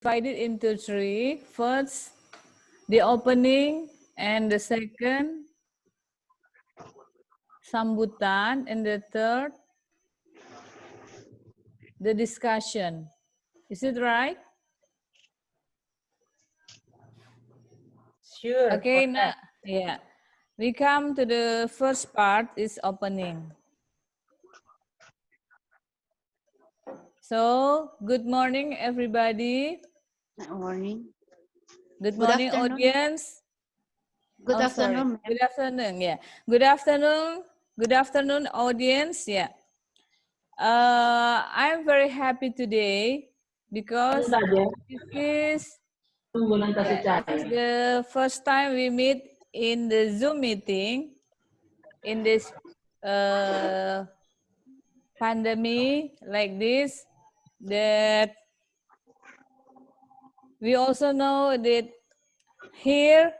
divided into three. First, the opening, and the second, sambutan, and the third, the discussion. Is it right? Sure. Okay, now, yeah. We come to the first part, is opening. So, good morning, everybody. Good morning. Good morning, afternoon. audience. Good afternoon. Sorry. Good afternoon. Yeah. Good afternoon. Good afternoon, audience. Yeah. I'm very happy today because this is the first time we meet in the Zoom meeting in this pandemic like this. That we also know that here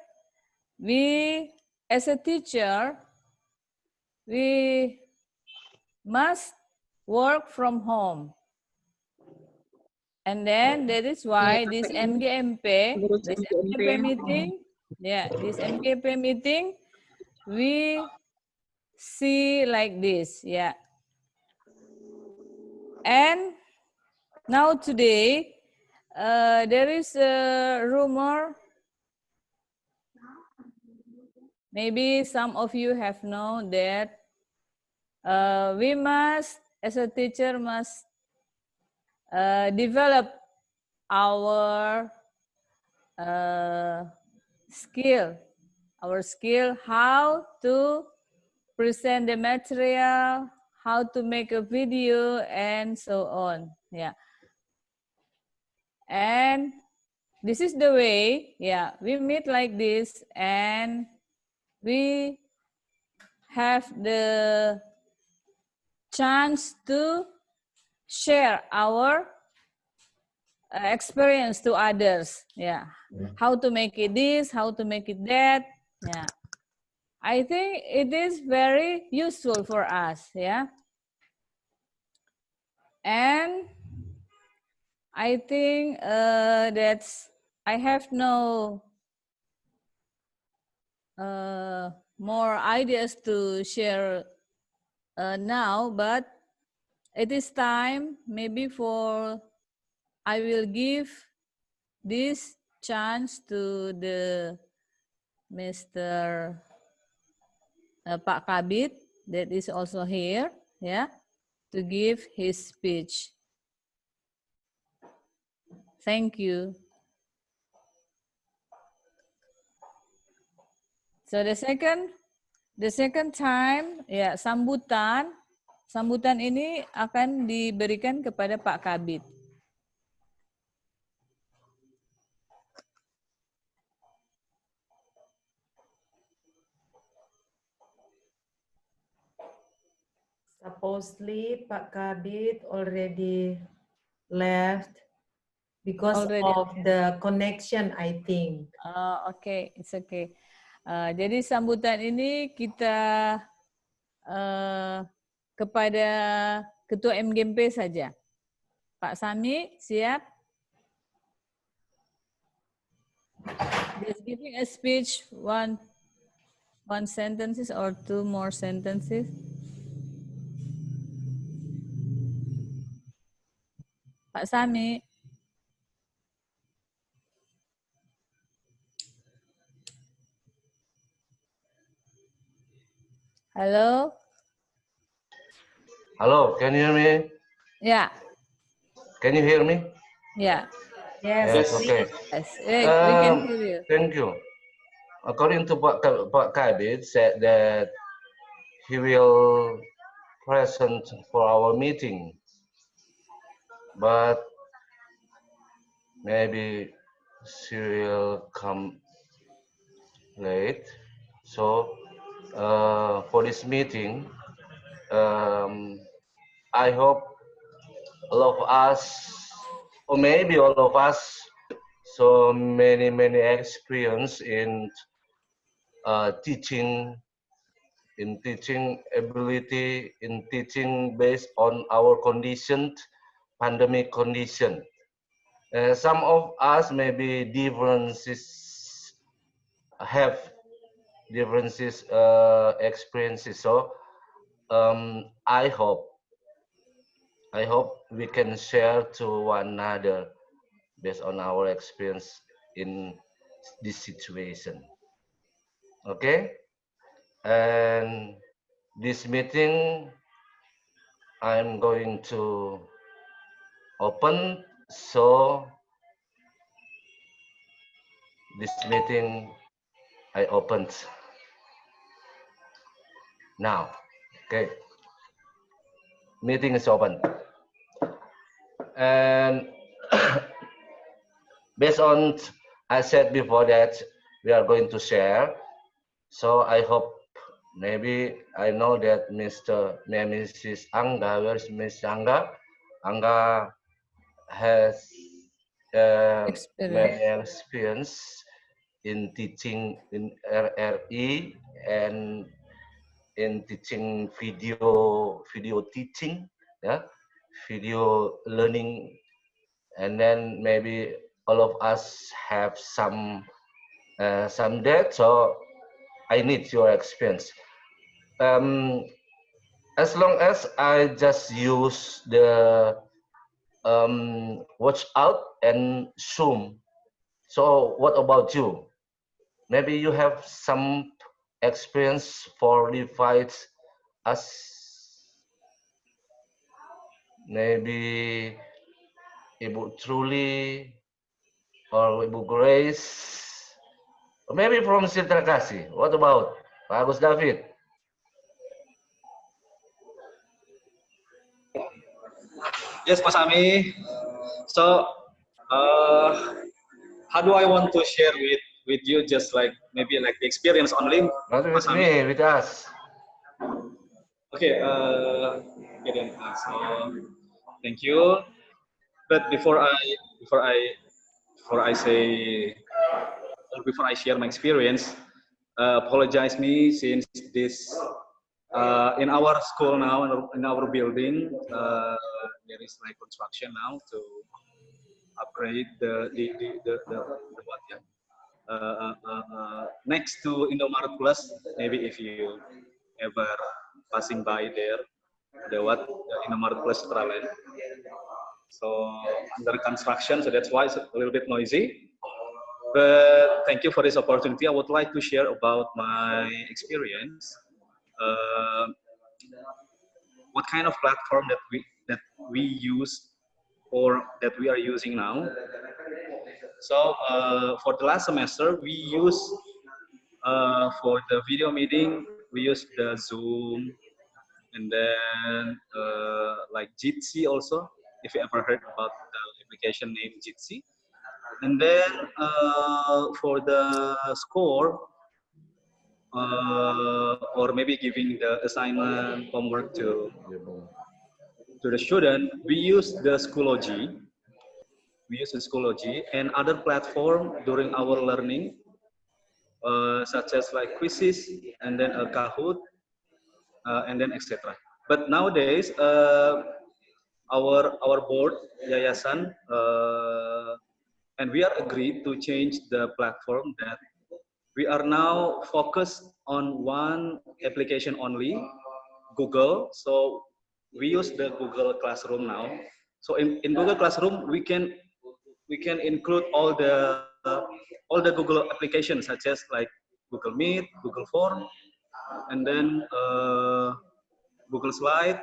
we, as a teacher, we must work from home. And then that is why this MGMP meeting, this MGMP meeting, we see like this, yeah. And now today, there is a rumor. Maybe some of you have known that we must, as a teacher, must develop our skill how to present the material, how to make a video, and so on. Yeah. And this is the way, yeah, we meet like this, and we have the chance to share our experience to others. Yeah. How to make it this, how to make it that. Yeah. I think it is very useful for us. Yeah. And I think I have no more ideas to share now, but it is time maybe for I will give this chance to the Mr. Pak Kabit that is also here, yeah, to give his speech. Thank you. So the second time, ya, sambutan ini akan diberikan kepada Pak Kabit. Supposedly, Pak Kabit already left because of the connection, I think. Okay, it's okay. Jadi sambutan ini kita kepada Ketua MGMP saja. Pak Sami, siap? Just giving a speech, one sentences or two more sentences. Pak Sami. Hello? Hello, can you hear me? Yeah. Can you hear me? Yeah. Yes, okay. Yes, we can hear you. Thank you. According to Pak Kabit said that he will present for our meeting, but maybe she will come late. So for this meeting, I hope all of us, or maybe all of us, so many experience in teaching ability, in teaching based on our condition, pandemic condition. Some of us maybe have differences experiences. So I hope we can share to one another based on our experience in this situation. Okay, and this meeting I'm going to open. So this meeting I opened now. Okay, meeting is open. And based on I said before that we are going to share. So I hope maybe I know that Mrs. Angga, where is Miss Angga? Angga has many experience in teaching in RRI and in teaching video teaching, yeah, video learning, and then maybe all of us have some that. So I need your experience. As long as I just use the watch out and Zoom. So what about you? Maybe you have some experience for device as maybe Ibu Truly or Ibu Grace, or maybe from Sitra Kasih. What about Pak Agus David? Yes, Mas Ami. So, how do I want to share with you? Just like maybe like the experience only. Not with me, with us. Okay. Okay then. So, thank you. But before I say or before I share my experience, apologize me since this in our school now in our building there is like construction now to upgrade the what yeah next to Indomaret Plus. Maybe if you ever passing by there, the Indomaret Plus Travel. So under construction, so that's why it's a little bit noisy. But thank you for this opportunity. I would like to share about my experience. What kind of platform that we use or that we are using now. So for the last semester, we use for the video meeting, we use the Zoom, and then like Jitsi also, if you ever heard about the application named Jitsi. And then for the score, or maybe giving the assignment homework to the student, we use the Schoology. We use the Schoology and other platform during our learning, such as like quizzes and then a Kahoot, and then etc. But nowadays, our board yayasan, and we are agreed to change the platform that we are now focused on one application only, Google. So we use the Google Classroom now. So in Google Classroom, we can include all the Google applications such as like Google Meet, Google Form, and then Google Slide,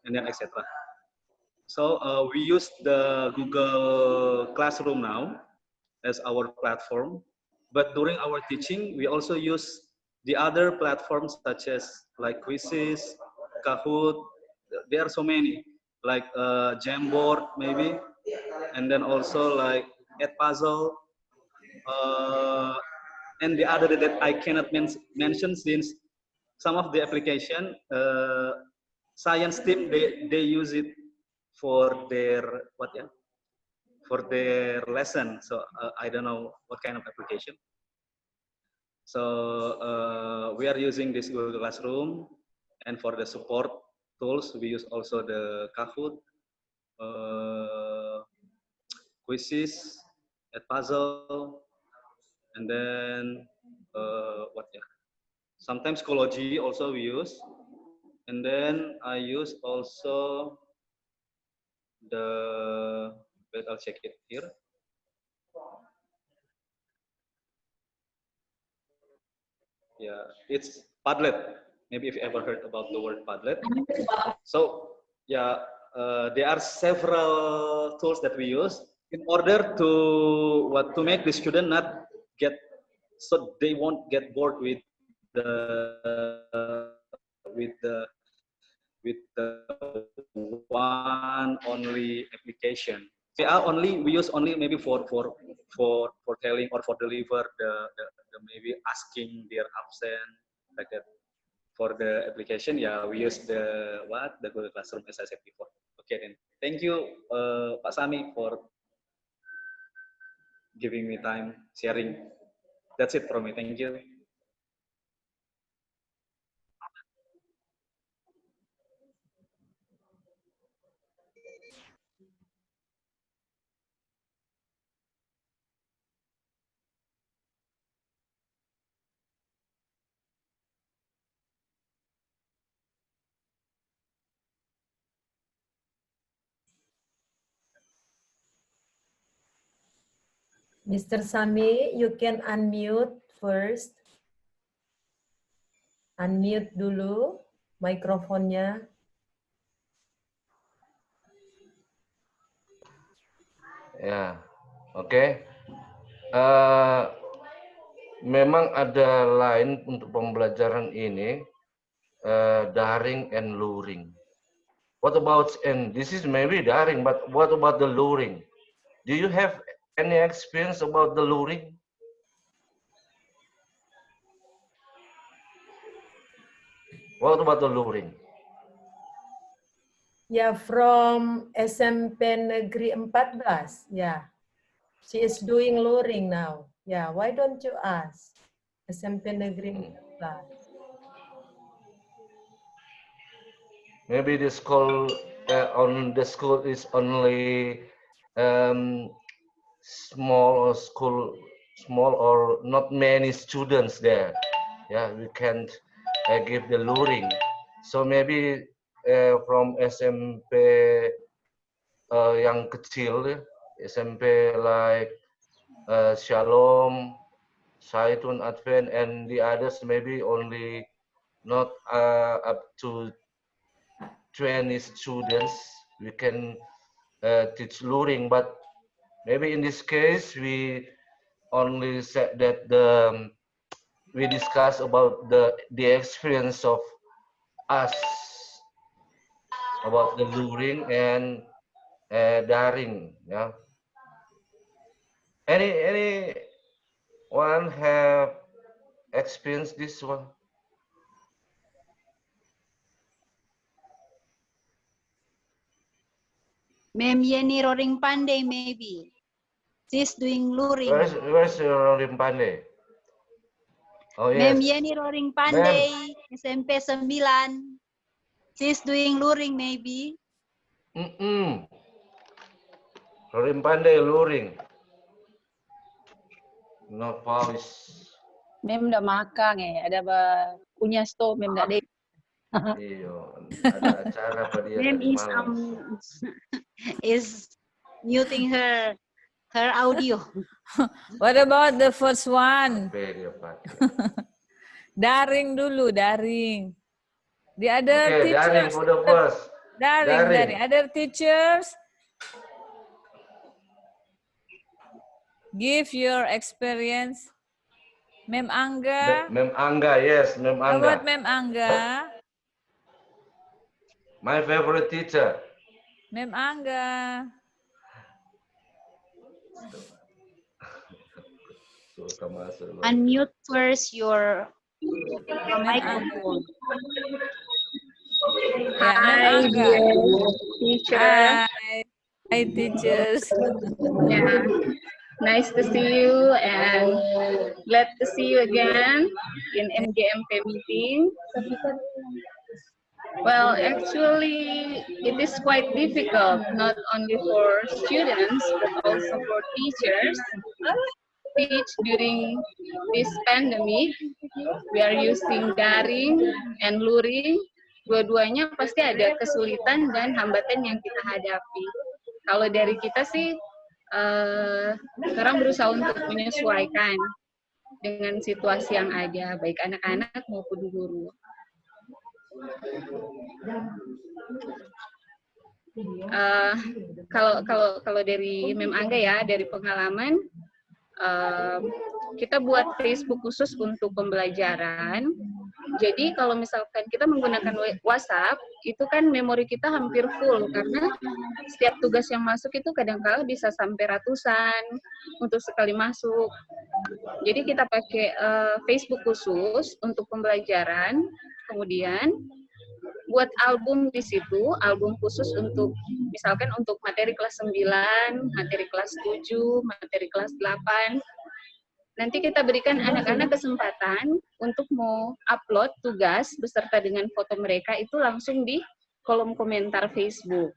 and then etc. So we use the Google Classroom now as our platform. But during our teaching, we also use the other platforms such as like quizzes, Kahoot. There are so many, like Jamboard maybe, and then also like Edpuzzle, and the other that I cannot mention since some of the application science team they use it for their for their lesson. So I don't know what kind of application. So we are using this Google Classroom, and for the support tools we use also the Kahoot. quizzes, at puzzle, and then what ya? Sometimes Schoology also we use, and then I use also the. Wait, I'll check it here. Yeah, it's Padlet. Maybe if you ever heard about the word Padlet. So yeah, there are several tools that we use in order to make the student not get, so they won't get bored with the one only application. We use only maybe for telling or for deliver the maybe asking their absent like that. For the application, yeah, we use the Google Classroom as I said before. Okay, then thank you, Pak Sami, for giving me time sharing. That's it from me. Thank you. Mr. Sami, you can unmute first. Unmute dulu mikrofonnya. Ya, oke. Memang ada lain untuk pembelajaran ini, daring and luring. What about, and this is maybe daring, but what about the luring? Do you have any experience about the luring? What about the luring? Yeah, from SMP Negeri 14. Yeah, she is doing luring now. Yeah, why don't you ask? SMP Negeri 14. Maybe the school is only small or not many students there. Yeah, we can't give the luring. So maybe from SMP yang kecil, SMP like Shalom, Saitun Advent, and the others maybe only not up to 20 students. We can teach luring, but maybe in this case we only said that we discuss about the experience of us about the luring and daring. Yeah. Anyone have experienced this one? Ma'am Yeni Roaring Pandey, maybe. She's doing luring. Where's Roaring Pandey? Oh yes. Ma'am Yeni Roaring Pandey, SMP 9. She's doing luring, maybe. Roaring Pandey luring. No voice. Mem udah makan ada punya store mem dah deh. Iyo, ada acara apa dia Ma'am tadi malam? is muting her audio. What about the first one? Apa dia pakai? Daring dulu, daring. The other Okay, daring teachers. for the first. Daring. Other teachers. Give your experience. Mem Angga. Mem Angga, yes, Mem How Angga. about Mem Angga? My favorite teacher. Mem Angga. Unmute first your microphone. Hi, dear teacher. Hi, teachers. Yeah, nice to see you and glad to see you again in MGMP meeting. Well, actually, it is quite difficult, not only for students, but also for teachers. Teach during this pandemic, we are using daring and luring. Dua-duanya pasti ada kesulitan dan hambatan yang kita hadapi. Kalau dari kita sih, sekarang berusaha untuk menyesuaikan dengan situasi yang ada, baik anak-anak maupun guru. Kalau dari Mem Angga ya, dari pengalaman, kita buat Facebook khusus untuk pembelajaran. Jadi kalau misalkan kita menggunakan WhatsApp, itu kan memori kita hampir full karena setiap tugas yang masuk itu kadang-kala bisa sampai ratusan untuk sekali masuk. Jadi kita pakai Facebook khusus untuk pembelajaran, kemudian buat album di situ, album khusus untuk misalkan untuk materi kelas 9, materi kelas 7, materi kelas 8. Nanti kita berikan anak-anak kesempatan untuk mau upload tugas beserta dengan foto mereka itu langsung di kolom komentar Facebook.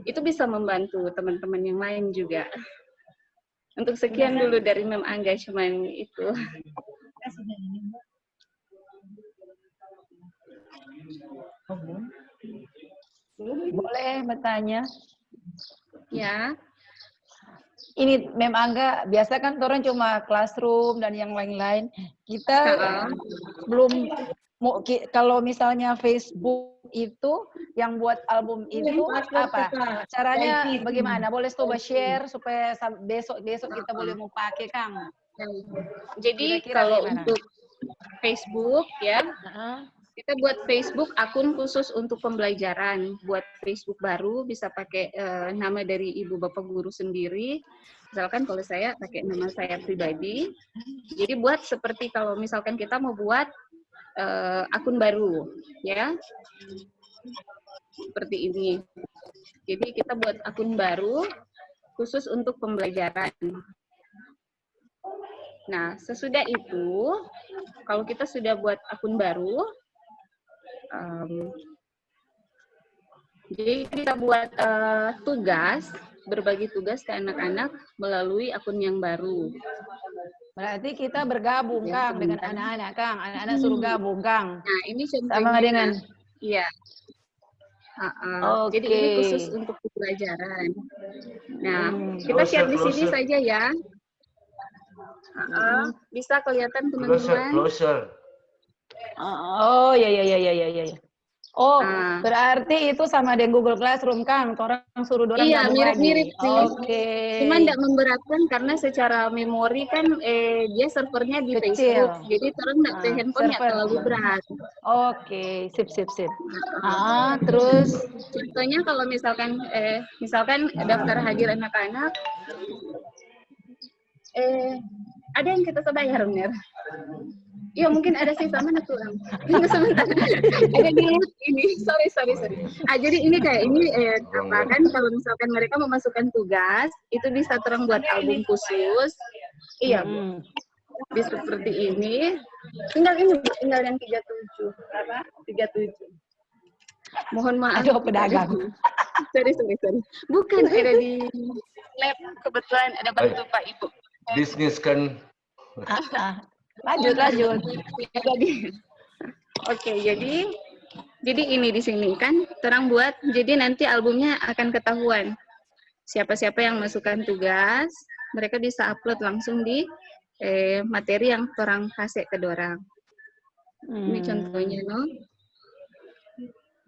Itu bisa membantu teman-teman yang lain juga. Untuk sekian dulu dari Mem Angga, cuman itu. Boleh bertanya? Ya. Ini Mem Angga, biasa kan orang cuma classroom dan yang lain-lain. Kita belum mau, kalau misalnya Facebook itu yang buat album itu apa? Caranya bagaimana? Boleh coba share supaya besok kita boleh mau pakai, Kang. Jadi Kira-kira kalau gimana? untuk Facebook ya, kita buat Facebook akun khusus untuk pembelajaran. Buat Facebook baru bisa pakai nama dari ibu bapak guru sendiri. Misalkan kalau saya pakai nama saya pribadi. Jadi buat seperti kalau misalkan kita mau buat akun baru, ya. Seperti ini. Jadi kita buat akun baru khusus untuk pembelajaran. Nah, sesudah itu, kalau kita sudah buat akun baru, jadi kita buat tugas, berbagi tugas ke anak-anak melalui akun yang baru. Berarti kita bergabung, Ya, Kang, dengan anak-anak, Kang. Anak-anak suruh gabung, Kang. Nah, ini contohnya. Sama dengan... Iya. Jadi ini khusus untuk pembelajaran. Nah, kita share di sini saja ya. Bisa kelihatan teman-teman. Closer. Oh, ya. Oh, berarti itu sama dengan Google Classroom, Kang. Orang suruh dorang Iya, gabung mirip-mirip lagi. sih. Oke. Cuma tidak memberatkan karena secara memori kan dia servernya di Kecil. Facebook. Jadi orang tidak ke handphone nggak terlalu berat. Oke, sip. Terus Contohnya kalau misalkan daftar hadir anak-anak, ada yang kita bayar, Mir. Iya, mungkin ada sih sama tulang. Tunggu sebentar. Ada di ini. Sorry. Jadi ini kayak ini kan kalau misalkan mereka memasukkan tugas, itu bisa terang buat album khusus. Iya, Bu. Bisa seperti ini. Tinggal yang 37. Apa? 37. Mohon maaf. Aduh, pedagang. Sorry. Bukan, ada di lab. Kebetulan ada bantu Pak Ibu. Bisnis kan. Lanjut. Oke, jadi ini di sini kan terang buat, jadi nanti albumnya akan ketahuan. Siapa-siapa yang masukkan tugas, mereka bisa upload langsung di materi yang terang kasih ke dorang. Ini contohnya, no.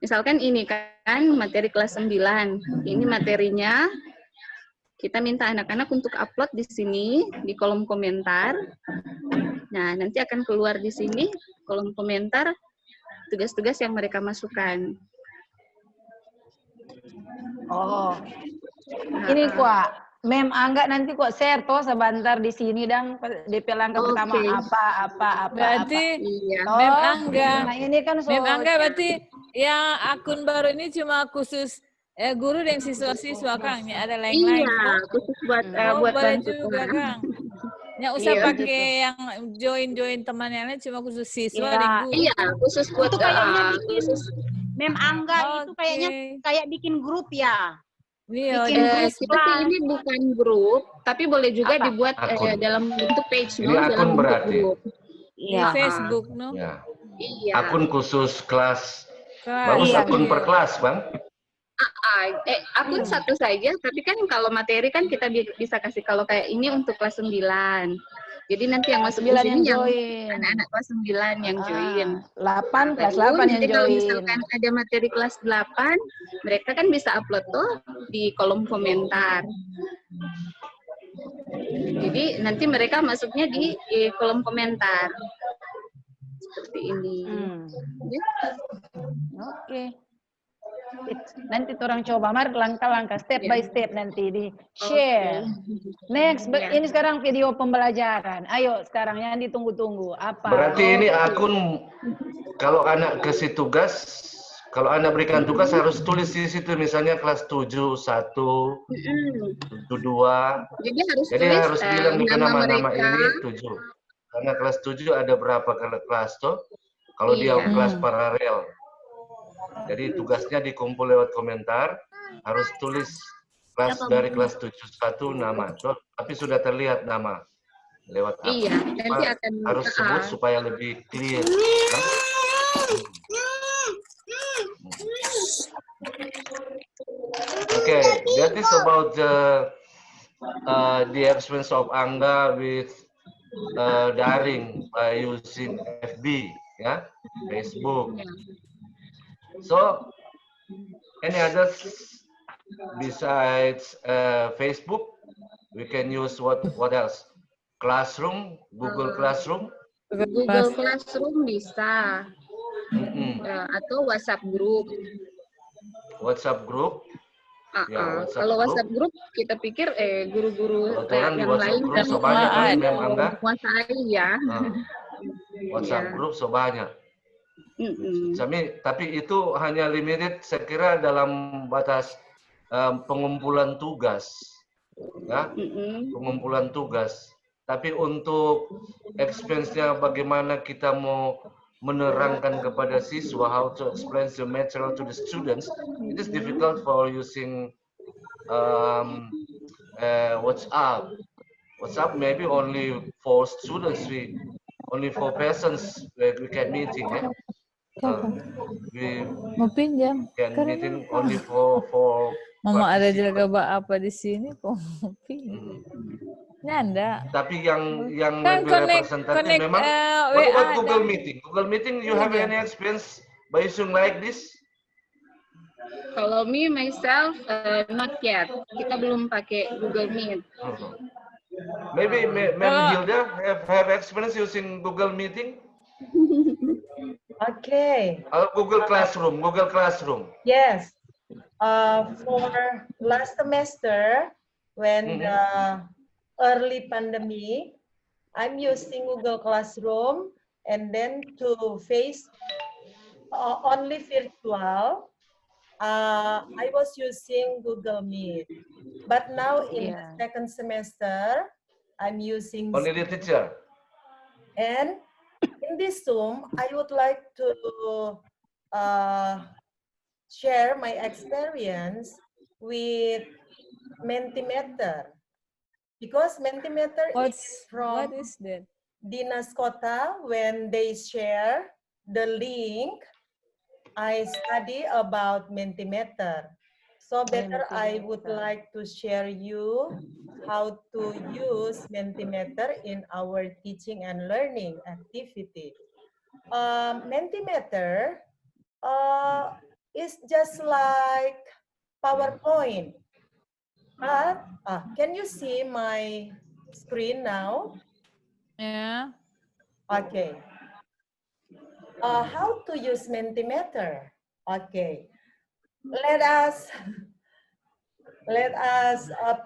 Misalkan ini kan materi kelas 9. Ini materinya. Kita minta anak-anak untuk upload di sini, di kolom komentar. Nah, nanti akan keluar di sini, kolom komentar, tugas-tugas yang mereka masukkan. Oh, ini kok, Mem Angga nanti kok share toh sebentar di sini dan DP langkah pertama apa. Berarti Iya. Mem Angga. Nah, ini kan Mem Angga berarti yang akun baru ini cuma khusus guru dan siswa-siswa, Kang. Ya, ada lain-lain. Iya, khusus buat buat boleh bantu juga, Tuhan. Kang. Nggak usah Iya, pakai yang join teman yang lain, cuma khusus siswa dan guru. Iya, khusus buat Itu kayaknya khusus Mem Angga itu kayaknya kayak bikin grup ya. Iya, Bikin grup Kita sih ini bukan grup, tapi boleh juga Apa? dibuat Akun. dalam bentuk page, Ini no? akun Dalam bentuk berarti. grup. di Iya. Facebook, no? Ya. Iya. Akun khusus kelas. Kelas, Bagus Iya. akun per kelas, Bang. Akun satu saja, tapi kan kalau materi kan kita bisa kasih kalau kayak ini untuk kelas 9. Jadi nanti yang masuk 9 di yang sini yang join. anak-anak kelas 9 yang join. 8 kelas Baru 8 yang nanti kalau join. misalkan ada materi kelas 8, mereka kan bisa upload tuh di kolom komentar. Jadi nanti mereka masuknya di kolom komentar. Seperti ini. Ya. Oke. Nanti orang coba, mari langkah-langkah, step by step nanti di share. Next, ini sekarang video pembelajaran. Ayo sekarang yang ditunggu-tunggu. Apa? Berarti ini akun, kalau anak kasih tugas, kalau anak berikan tugas harus tulis di situ, misalnya kelas 7, 1, 2. Jadi harus bilang di nama-nama mereka. ini 7. Karena kelas 7 ada berapa kelas tuh? Kalau dia kelas paralel. Jadi tugasnya dikumpul lewat komentar, harus tulis kelas dari kelas 71 nama. Tapi sudah terlihat nama lewat apa. Iya, nanti akan harus sebut supaya lebih clear. Okay, that is about the experience of Angga with daring by using FB, yeah, Facebook. So, any others besides Facebook? We can use what else? Classroom, Google Classroom. Google Classroom bisa, atau WhatsApp Group. WhatsApp Group. Ya, kalau WhatsApp Group kita pikir guru-guru yang lain dan banyak kan memang menguasai ya. WhatsApp Group sebanyak. Tapi itu hanya limited, saya kira dalam batas pengumpulan tugas, ya, pengumpulan tugas. Tapi untuk experience-nya bagaimana kita mau menerangkan kepada siswa, how to explain the material to the students, it is difficult for using WhatsApp. WhatsApp maybe only for students, only for persons we can meeting, ya. Mau pinjam? Can meeting only for Mama ada jaga apa di sini kok mau pinjam? Nyanda. Tapi yang Kan lebih representatif memang. What about Google Meeting? Google Meeting, you have any experience by using like this? Kalau me myself not yet. Kita belum pakai Google Meet. Maybe Ma'am Hilda have experience using Google Meeting? Okay. Google Classroom. Yes. For last semester, when the early pandemic, I'm using Google Classroom, and then to face only virtual, I was using Google Meet. But now in the second semester, I'm using only the teacher. And in this Zoom, I would like to share my experience with Mentimeter, because Mentimeter is from what is that? Dinas Kota. When they share the link, I study about Mentimeter. So better I would like to share you how to use Mentimeter in our teaching and learning activity. Mentimeter is just like PowerPoint. But can you see my screen now? Yeah. Okay. How to use Mentimeter? Okay. Let us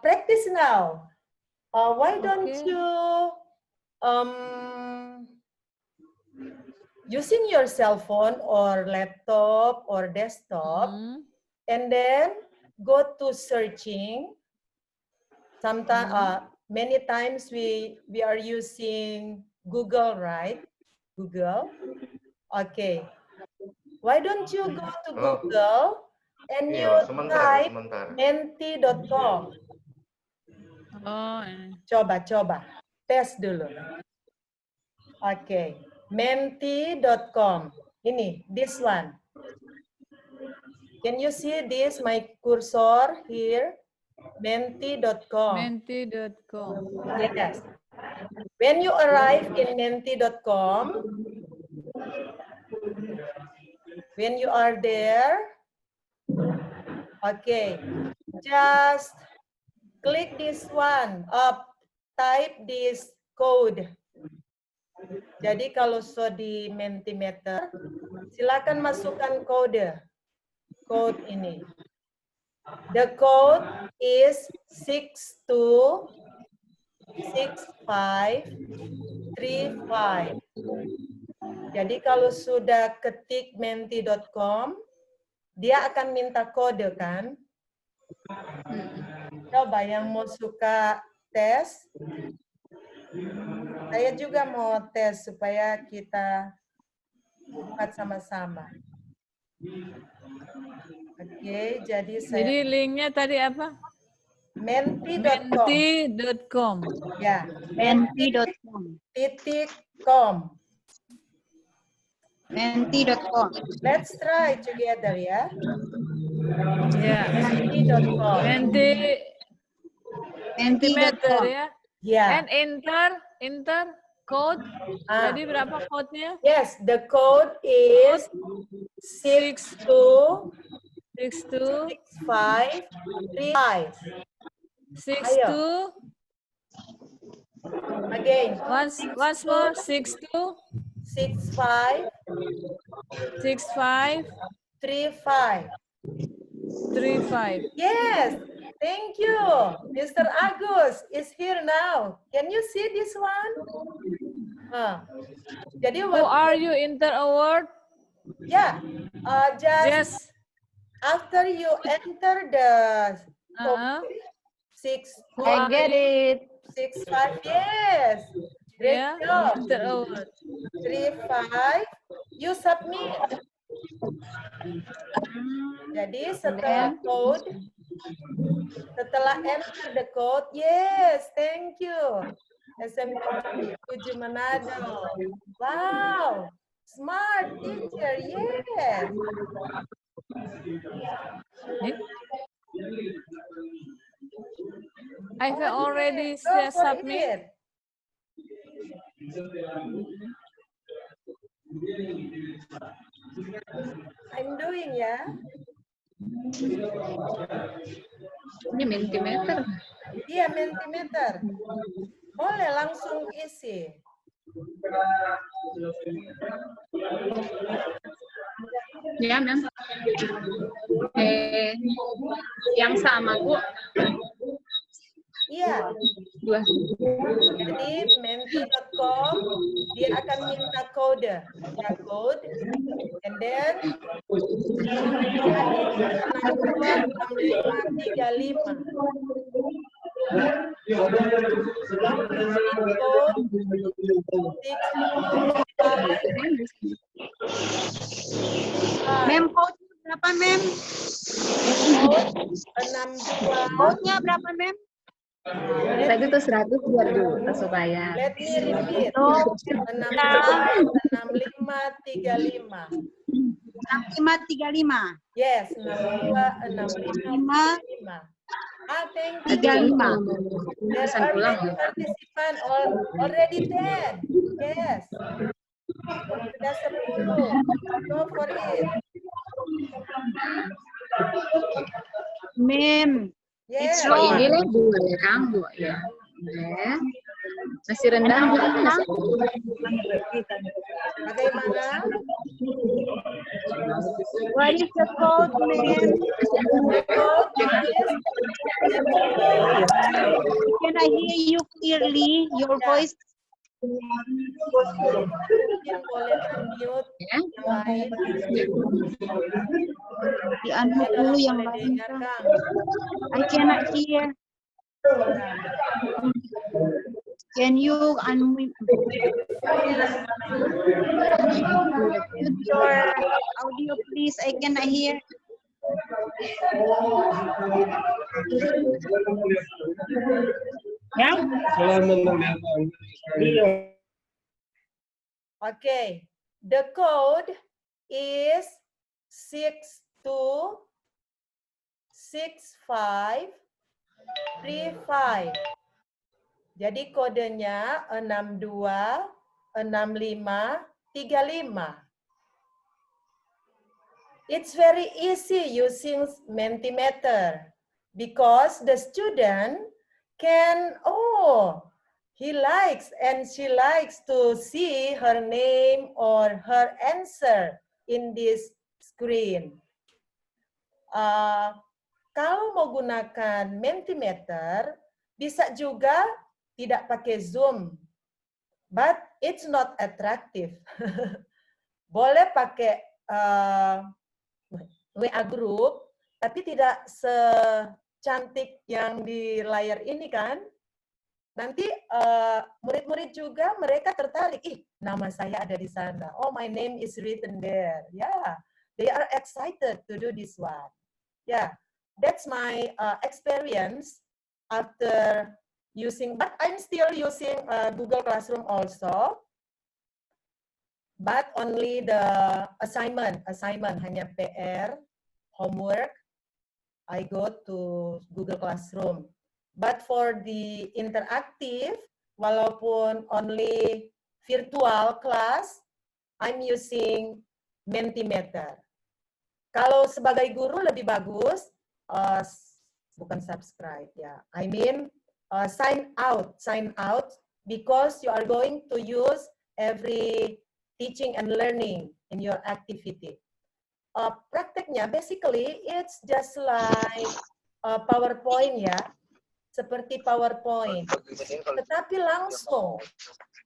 practice now. Why don't you using your cell phone or laptop or desktop, and then go to searching. Sometimes, many times we are using Google, right? Google. Okay. Why don't you go to Google and you type menti.com. Oh, Coba, tes dulu. Oke, menti.com. Ini, this one. Can you see this, my cursor here? Menti.com. menti.com. Yes. When you arrive in menti.com, when you are there, okay, just click this one up, type this code. Jadi kalau di Mentimeter, silakan masukkan kode ini. The code is 626535. Jadi kalau sudah ketik menti.com, dia akan minta kode kan? Coba yang mau suka tes. Saya juga mau tes supaya kita buat sama-sama. Oke, jadi linknya tadi apa? Menti.com. Menti.com. Ya, Menti.com. .com. Menti.com. Let's try together ya. Ya. Menti.com. Mentimeter ya. Ya. And enter code. Jadi berapa code-nya? Yes, the code is 626535. 62. Again. Once more. 62. 65. 35. Yes. Thank you. Mr. Agus is here now. Can you see this one? Jadi who are you enter a word? Yeah. Just after you enter the code, 6. I get it. 65. Yes. Great job. Enter a word. 35. You submit. Jadi setelah enter the code, yes, thank you. SMP 7 Manado. Wow, smart teacher, yes. I've already submit. I'm doing ya. Ini Mentimeter. Iya, Mentimeter. Boleh langsung isi. Ya, Mem. Yang sama, Bu. Iya. 2. Jadi menti.com dia akan minta kode, ya code, and then 626535. Mem, code berapa, Mem? Code-nya berapa, Mem? Tadi tuh 100 buat dulu supaya. Let me repeat. 6535. 6535. Yes, 626535. Thank you. 35. There are many participants already 10. Yes. Sudah 10. Go for it. Mem. Yes. Oh, ini lah 2 ya, Kang. 2 ya. Masih rendah. Bagaimana? What is the code, Mem? The code is... Can I hear you clearly? Your voice. Mungkin boleh unmute yang lain. Di unmute dulu yang lain. I cannot hear. Can you unmute your audio, please? I cannot hear. Okay, the code is 626535. Jadi kodenya 626535. It's very easy using Mentimeter because the student can, he likes and she likes to see her name or her answer in this screen. Kalau mau gunakan Mentimeter, bisa juga tidak pakai Zoom, but it's not attractive. Boleh pakai WA group, tapi tidak secantik yang di layar ini kan. Nanti murid-murid juga mereka tertarik, nama saya ada di sana. Oh, my name is written there. Yeah, they are excited to do this one. Yeah, that's my experience after using, but I'm still using Google Classroom also. But only the assignment hanya PR, homework, I go to Google Classroom. But for the interactive, walaupun only virtual class, I'm using Mentimeter. Kalau sebagai guru lebih bagus, bukan subscribe ya. I mean sign out because you are going to use every teaching and learning in your activity. Prakteknya basically it's just like PowerPoint ya, seperti PowerPoint. Tetapi langsung,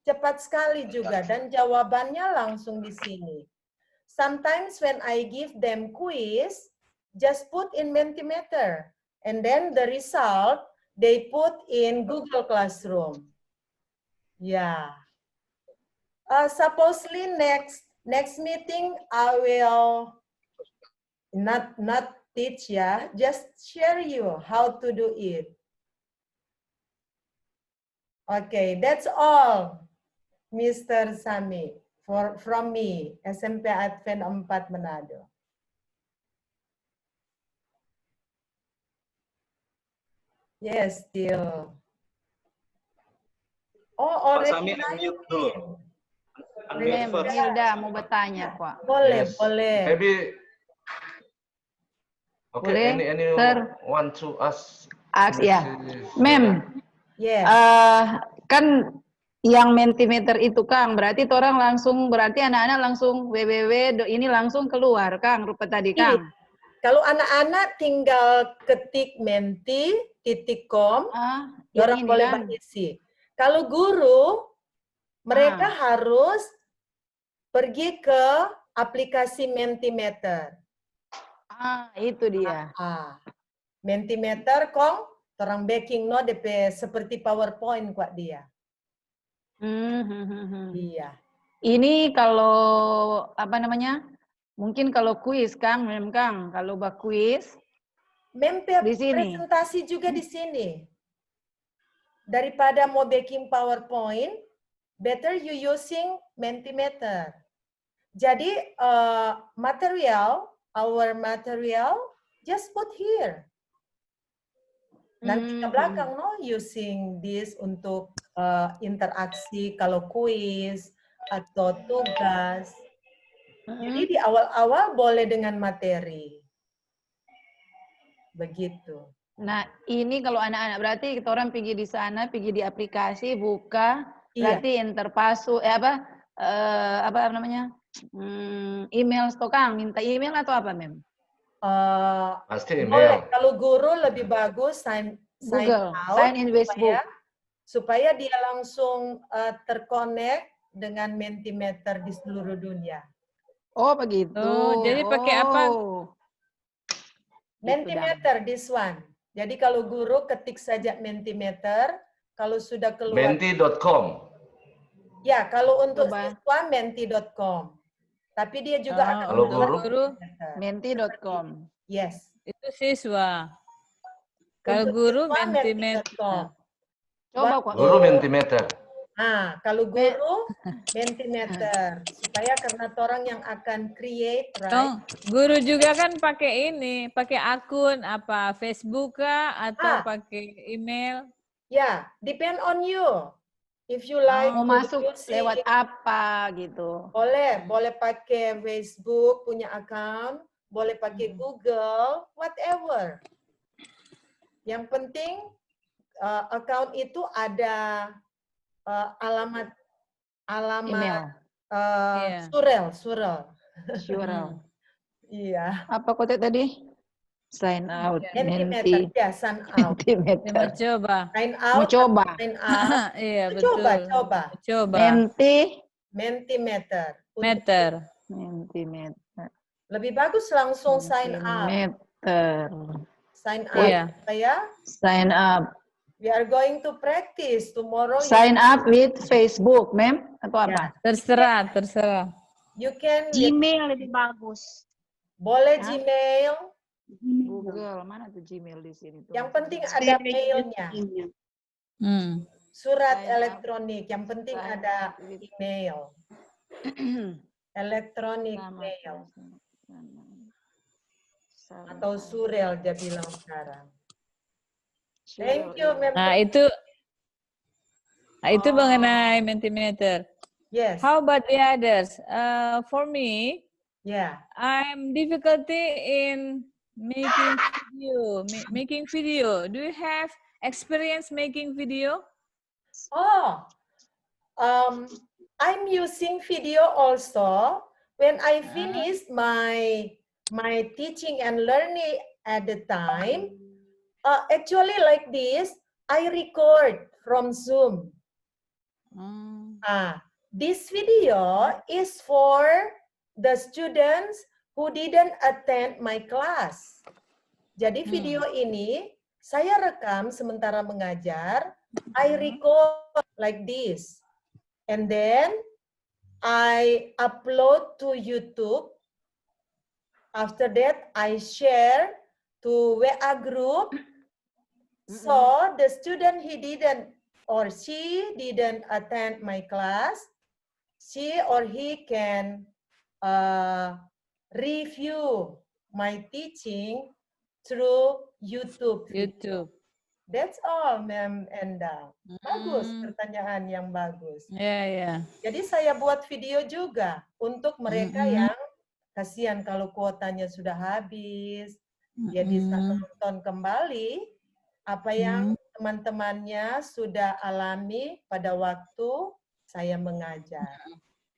cepat sekali juga dan jawabannya langsung di sini. Sometimes when I give them quiz, just put in Mentimeter and then the result they put in Google Classroom. Yeah. Supposedly next meeting I will not teach ya, just share you how to do it. Okay, that's all, Mr. Sami, from me, SMP Advent 4 Manado. Yes, still. Oh, already. Pak Sami, unmute dulu. Mem, Hilda mau bertanya, Pak. Boleh, Yes. boleh. Maybe. Okay, Boleh, anyone want to ask? Ya. Mem. Yes. Kan yang Mentimeter itu, Kang, berarti orang langsung, berarti anak-anak langsung ini langsung keluar, Kang, rupa tadi, Kang. Kalau anak-anak tinggal ketik menti.com, orang boleh mengisi. Kalau guru, mereka harus pergi ke aplikasi Mentimeter. Itu dia. Mentimeter kong, orang backing no DP seperti PowerPoint kuat dia. Iya. Ini kalau apa namanya? Mungkin kalau kuis, Kang, Kang, kalau bak kuis di sini. Presentasi juga di sini. Daripada mau backing PowerPoint, better you using Mentimeter. Jadi our material, just put here. Nanti ke belakang using this untuk interaksi kalau kuis atau tugas. Jadi di awal-awal boleh dengan materi. Begitu. Nah, ini kalau anak-anak berarti kita orang pergi di sana, pergi di aplikasi, buka, berarti interpasu, apa namanya? Email Kang, minta email atau apa, Mem? Pasti email. Boleh. Kalau guru lebih bagus sign out, sign in Facebook. Supaya dia langsung terkonek dengan Mentimeter di seluruh dunia. Oh, begitu. Jadi pakai apa? Mentimeter, this one. Jadi kalau guru ketik saja Mentimeter, Kalau sudah keluar. Menti.com. Ya, kalau untuk Coba. siswa menti.com. Tapi dia juga akan Kalau keluar guru? Menti.com. Yes. Itu siswa. Kalau Untuk guru siswa Mentimeter. menti.com. Coba kok. Guru Mentimeter. Nah, kalau guru Mentimeter supaya karena orang yang akan create, right? Dong, guru juga kan pakai ini, pakai akun apa Facebook kah atau pakai email? Ya, depend on you. If you like Mau to masuk using, lewat apa gitu. boleh pakai Facebook punya account, boleh pakai Google, whatever. Yang penting account itu ada alamat Email. surel. Iya. Apa kode tadi? Sign out. Mentimeter, ya, sign out. Mentimeter. Mau coba. Sign Mau out, coba. sign out. Iya, betul. Coba. Coba. Mentimeter. Meter. Mentimeter. Lebih bagus langsung sign up. Mentimeter. Sign up. Iya. Saya, Sign up. we are going to practice tomorrow. Sign up with Facebook, mem? Atau apa? Terserah. You can Gmail lebih bagus. boleh Hah? Gmail. Google. Mana tuh Gmail di sini tuh? Yang penting ada mailnya. Surat Sign up. elektronik. Yang penting Sign ada up with- email. Elektronik Sama mail. Sama. Atau surel dia bilang sekarang. Surel, Thank you, iya. Mem. Nah, itu mengenai Mentimeter. Yes. How about the others? For me, Yeah. I'm difficulty in making video. Making video. Do you have experience making video? Oh, I'm using video also. When I finish my teaching and learning at the time, actually like this, I record from Zoom. This video is for the students who didn't attend my class. Jadi video ini saya rekam sementara mengajar, I record like this. And then I upload to YouTube. After that, I share to WA group. So the student he didn't or she didn't attend my class, she or he can review my teaching through YouTube. That's all, Ma'am Enda. Bagus, pertanyaan yang bagus. Jadi saya buat video juga untuk mereka yang kasihan kalau kuotanya sudah habis, dia bisa nonton kembali apa yang teman-temannya sudah alami pada waktu saya mengajar.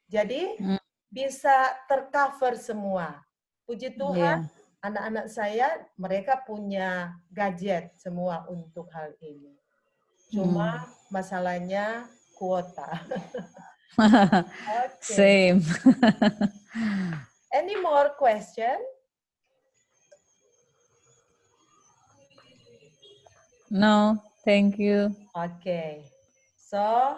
Jadi bisa tercover semua. Puji Tuhan, anak-anak saya mereka punya gadget semua untuk hal ini. Cuma masalahnya kuota. Same. Any more question? No, thank you. Okay. So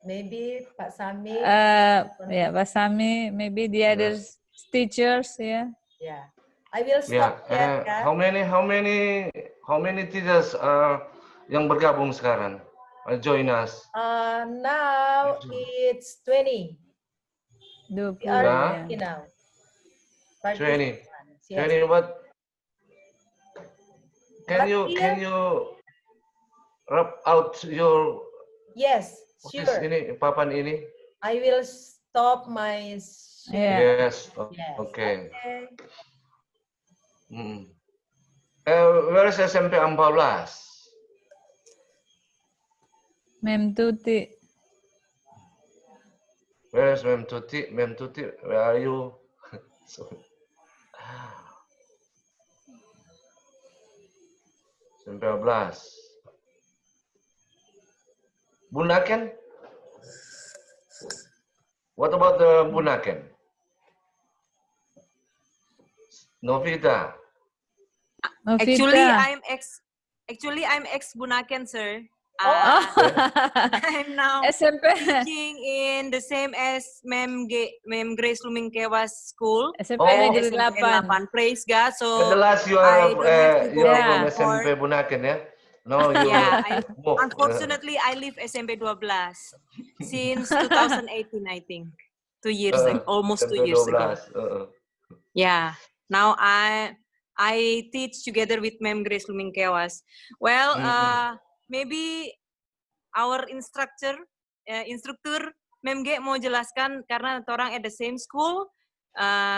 maybe Pak Sami. Yeah, Pak Sami, maybe the other teachers, yeah. Yeah. I will stop here, kan? How many teachers yang bergabung sekarang? Join us. Now it's 20. 20. We are 20 now. 20. Yes. 20 what? Can you wrap out your sure. Ini papan ini? I will stop my share. Yes. Okay. Where is SMP 14? Mem Tuti. Where is Mem Tuti? Mem Tuti, where are you? SMP 14. Bunaken? What about the Bunaken? Novita. Actually, I'm ex Bunaken, sir. I'm now SMP. teaching in the same as Mem Grace Lumingkewas School. SMP Oh. Negeri SMP 8. 8. Praise God. So At the last you I are don't have to you go are Yeah. from anymore. SMP Bunaken, ya? No, you Yeah, move. unfortunately, I leave SMP 12 since 2018, I think. 2 years ago, almost 2 SMP years ago. 12. Yeah. Now I teach together with Mem Grace Lumingkewas. Well, maybe our instructor Mem G mau jelaskan karena torang at the same school,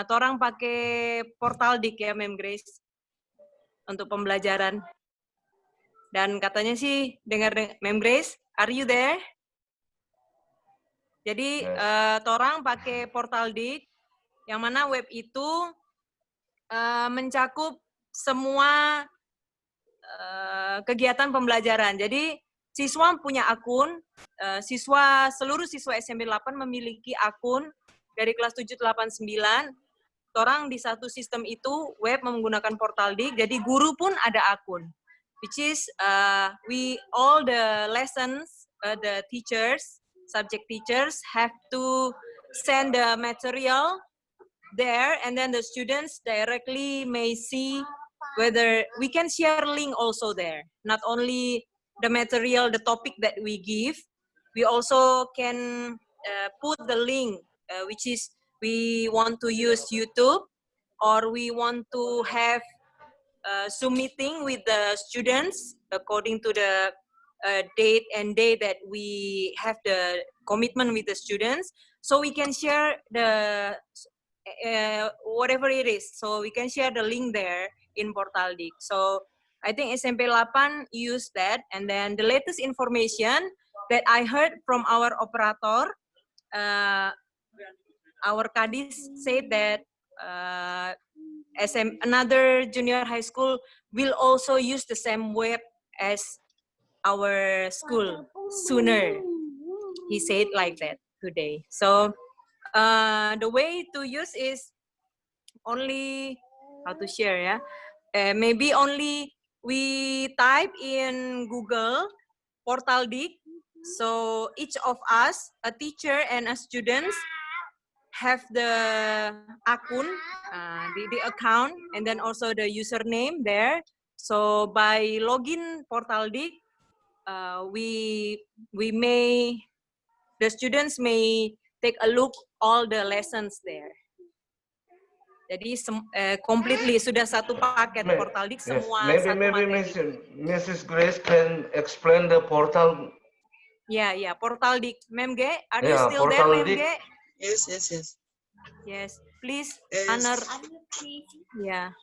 torang pakai Portaldic ya Mem Grace untuk pembelajaran. Dan katanya sih dengar Mem Grace, are you there? Jadi torang pakai Portaldic yang mana web itu mencakup semua kegiatan pembelajaran. Jadi siswa punya akun, seluruh siswa SMP 8 memiliki akun dari kelas 7, 8, 9. Orang di satu sistem itu web menggunakan Portaldic, jadi guru pun ada akun. Which is all the lessons, the teachers, subject teachers have to send the material there, and then the students directly may see whether we can share link also there. Not only the material, the topic that we give, we also can put the link, which is we want to use YouTube, or we want to have Zoom meeting with the students according to the date and day that we have the commitment with the students. So we can share the whatever it is. So we can share the link there in Portaldic. So I think SMP 8 use that. And then the latest information that I heard from our operator, our Kadis said that another junior high school will also use the same web as our school sooner. He said like that today. So the way to use is only how to share, yeah. Maybe only we type in Google Portaldic. So each of us, a teacher and a student, have the akun, the account, and then also the username there. So by login Portaldic, the students may take a look all the lessons there. Jadi completely sudah satu paket Portaldic semua. Maybe Mrs. Grace can explain the portal. Yeah, Portaldic. Mem G, are you still there, Mem G? Yes. Yes, please, Anar. Yeah.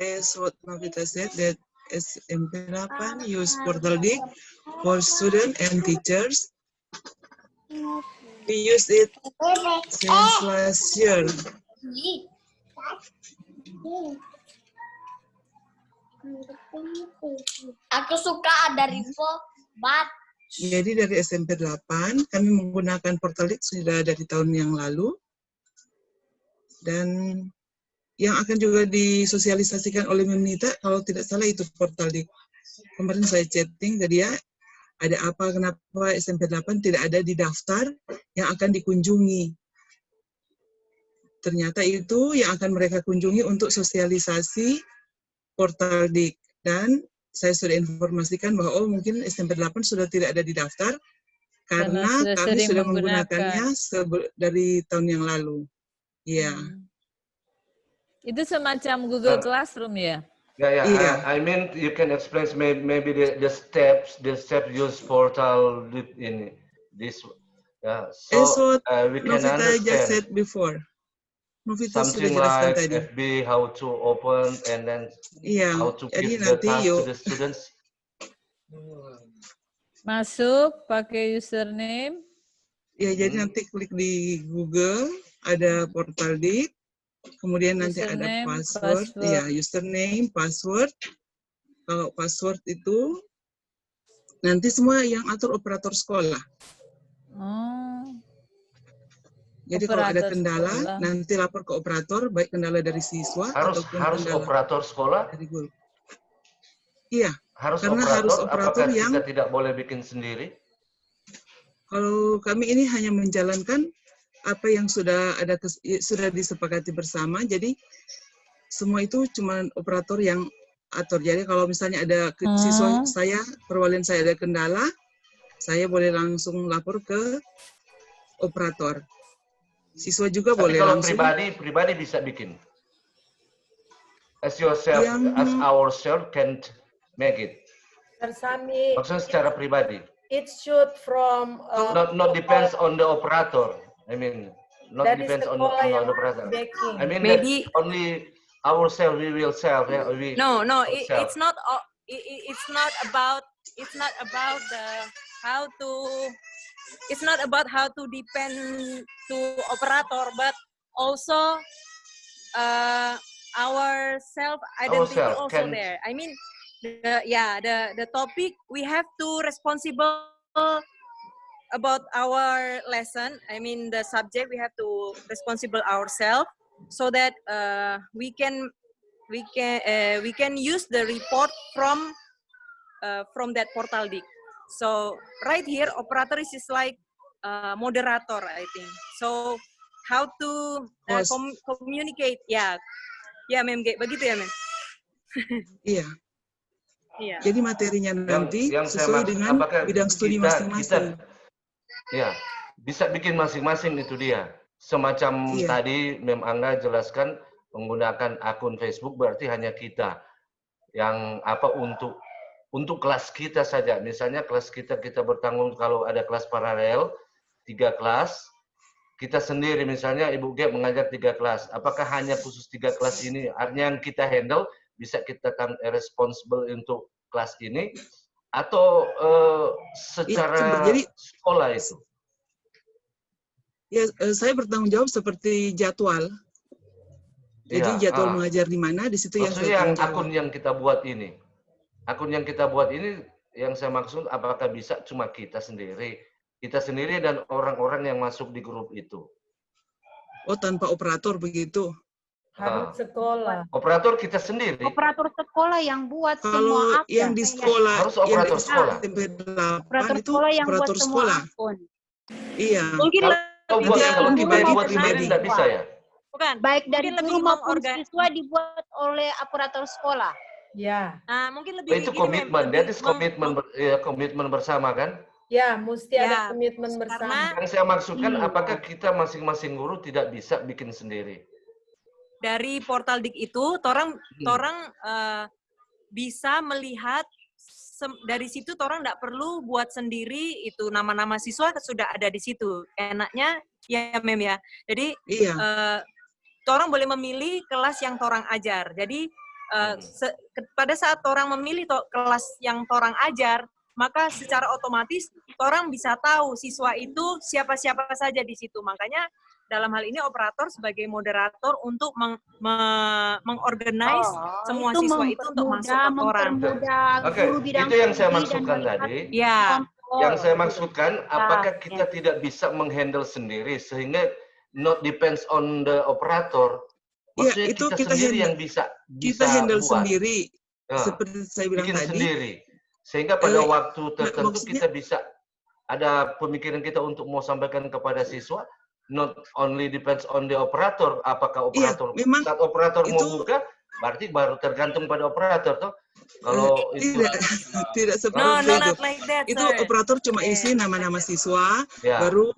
As what Novita said, that SMP 8 use Portaldic for students and teachers. We use it since last year. Aku suka ada Rivo, but Jadi dari SMP 8 kami menggunakan Portaldic sudah dari tahun yang lalu, dan yang akan juga disosialisasikan oleh Memnita kalau tidak salah itu Portaldic. Kemarin saya chatting ke dia, ada apa, kenapa SMP 8 tidak ada di daftar yang akan dikunjungi. Ternyata itu yang akan mereka kunjungi untuk sosialisasi Portaldic. Dan saya sudah informasikan bahwa mungkin SMP 8 sudah tidak ada di daftar karena kami sudah menggunakannya dari tahun yang lalu. Iya. Itu semacam Google Classroom ya? Yeah. I mean, you can explain maybe the steps use Portaldic in this. Yeah. So we can Novita just said understand. before. Novita sudah Something jelaskan like tadi. FB, how to open and then how to give the task to the students. Masuk, pakai username. Ya, jadi nanti klik di Google, ada Portaldic, kemudian nanti ada password. Ya, username, password. Kalau password itu nanti semua yang atur operator sekolah. Jadi kalau ada kendala, nanti lapor ke operator, baik kendala dari siswa Harus kendala operator sekolah. dari guru. Iya. Karena harus operator apakah yang kita tidak boleh bikin sendiri? kalau kami ini hanya menjalankan apa yang sudah sudah disepakati bersama. Jadi semua itu cuma operator yang atur. Jadi kalau misalnya ada siswa saya, perwalian saya ada kendala, saya boleh langsung lapor ke operator. Siswa juga Tapi boleh kalau langsung. pribadi bisa bikin. As yourself, as ourselves can't make it. Sami, Maksudnya secara pribadi. it should from Not depends on the operator. I mean, not dari depends on sekolah the yang operator. backing. I mean, Maybe- that only ourselves we will self. Yeah, No, ourselves. it's not. It's not about. It's not about the how to. It's not about how to depend to operator, but also our self identity Ourself also can- there. I mean, the topic we have to responsible about our lesson. I mean, the subject we have to responsible ourselves so that we can use the report from that portal DIK. So right here, operator is like moderator, I think. So how to communicate? Ya, Mem, begitu ya, Mem. Iya. Iya. Jadi materinya nanti yang saya sesuai maksud, dengan apakah bidang studi masing-masing. Ya, bisa bikin masing-masing itu dia. Semacam Iya. tadi Mem Angga jelaskan menggunakan akun Facebook berarti hanya kita yang untuk kelas kita saja. Misalnya kelas kita bertanggung kalau ada kelas paralel 3 kelas, kita sendiri misalnya Ibu Gep mengajar 3 kelas. Apakah hanya khusus 3 kelas ini yang kita handle bisa kita responsible untuk kelas ini atau secara jadi sekolah itu? Ya, saya bertanggung jawab seperti jadwal. Jadi Ya, jadwal mengajar di mana, di situ yang maksudnya saya yang tanggung jawab. akun yang kita buat ini. Akun yang kita buat ini yang saya maksud apakah bisa cuma kita sendiri dan orang-orang yang masuk di grup itu. Oh, tanpa operator begitu. Harus sekolah. Operator kita sendiri. Operator sekolah yang buat Kalau semua akun. yang di sekolah, Harus operator sekolah. Operator itu sekolah yang buat operator semua sekolah. akun. Iya. Mungkin Kalau buat pribadi tidak bisa ya? Bukan. Baik dari Mungkin lebih guru maupun mengorgan- siswa dibuat oleh operator sekolah. Ya. Nah, mungkin lebih Itu gini, Mem, komitmen, lebih that is komitmen bersama kan? Ya, mesti ada Ya, komitmen bersama. Yang saya maksudkan apakah kita masing-masing guru tidak bisa bikin sendiri? dari portal DIK itu, torang bisa melihat dari situ torang nggak perlu buat sendiri itu nama-nama siswa sudah ada di situ. Enaknya ya Mem ya. Jadi torang boleh memilih kelas yang torang ajar. Jadi pada saat torang memilih kelas yang torang ajar, maka secara otomatis torang bisa tahu siswa itu siapa-siapa saja di situ. Makanya dalam hal ini operator sebagai moderator untuk mengorganize semua itu siswa itu untuk masuk ke torang. Oke, itu yang saya maksudkan tadi. Ya. Yang saya maksudkan, apakah kita tidak bisa menghandle sendiri sehingga not depends on the operator. Maksudnya itu kita sendiri yang bisa kita handle buat. sendiri. Ya, seperti saya bilang bikin tadi. sendiri. Sehingga pada waktu tertentu maksudnya, kita bisa ada pemikiran kita untuk mau sampaikan kepada siswa, not only depends on the operator. Apakah operator saat operator mau buka, berarti baru tergantung pada operator toh. Kalau itu tidak seperti itu. Not like that, itu sir. operator cuma isi nama-nama siswa, baru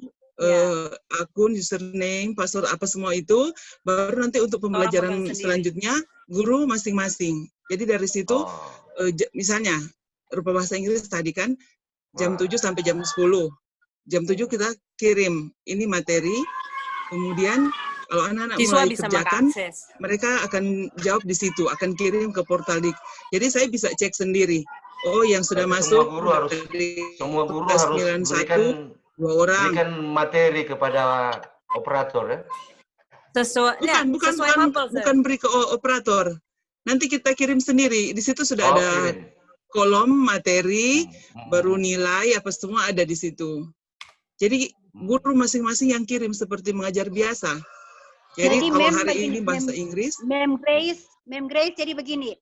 akun, username, password apa semua itu, baru nanti untuk pembelajaran selanjutnya guru masing-masing. Jadi dari situ misalnya rupa bahasa Inggris tadi kan jam 7 sampai jam 10. Jam 7 kita kirim ini materi, kemudian kalau anak-anak mulai kerjakan, mereka akan jawab di situ, akan kirim ke portal DIK. Jadi saya bisa cek sendiri. Oh, yang sudah masuk semua guru harus berikan 2 orang. Berikan materi kepada operator ya. Bukan beri ke operator. Nanti kita kirim sendiri. Di situ sudah ada kolom materi, baru nilai apa semua ada di situ. Jadi guru masing-masing yang kirim seperti mengajar biasa. Jadi kalau hari ini bahasa Inggris. Mem Grace jadi begini.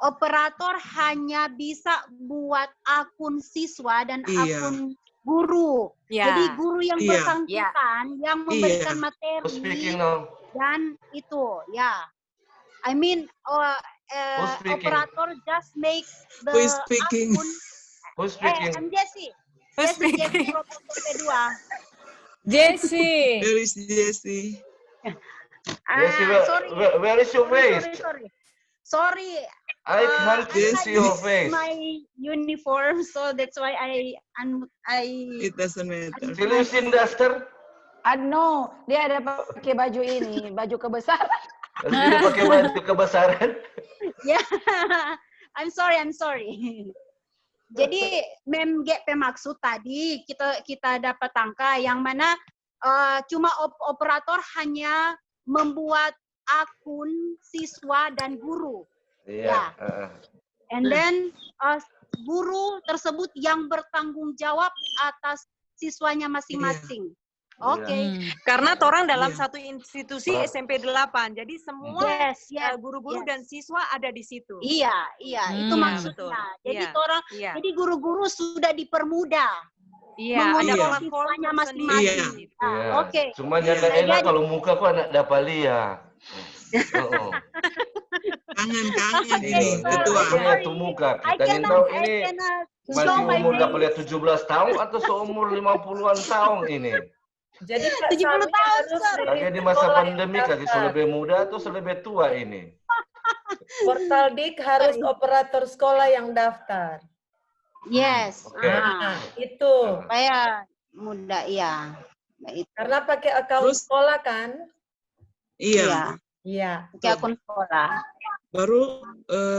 operator hanya bisa buat akun siswa dan akun guru. Jadi guru yang bersangkutan yang memberikan materi dan itu I mean operator just make the akun. Who's speaking? I'm Jessie. Jessie proposal kedua. Jessie. Where is Jessie? Jessie, where is your face? Sorry. I can't see your face. My uniform, so that's why I. It doesn't matter. Still using duster? No, dia ada pakai baju ini, baju kebesaran. Dia pakai baju kebesaran. Yeah, I'm sorry. Jadi GP maksud tadi kita dapat angka yang mana cuma operator hanya membuat akun siswa dan guru. Iya. And then guru tersebut yang bertanggung jawab atas siswanya masing-masing. Oke. Karena orang dalam satu institusi SMP 8. Jadi semua guru-guru dan siswa ada di situ. Iya, itu maksudnya. Jadi jadi guru-guru sudah dipermudah. Iya, ada siswanya masing-masing. Oke. Cuma yang enak kalau muka kok anak dapat lihat. Kangen ini ketua itu muka kita ingin tahu ini masih umur dapat lihat 17 tahun atau seumur 50-an tahun ini. Jadi 70 tahun lagi di masa pandemi lagi lebih muda atau lebih tua ini. Portaldik harus operator sekolah yang daftar. Yes. Itu supaya mudah karena pakai akun sekolah kan. Iya. Pakai akun sekolah. Baru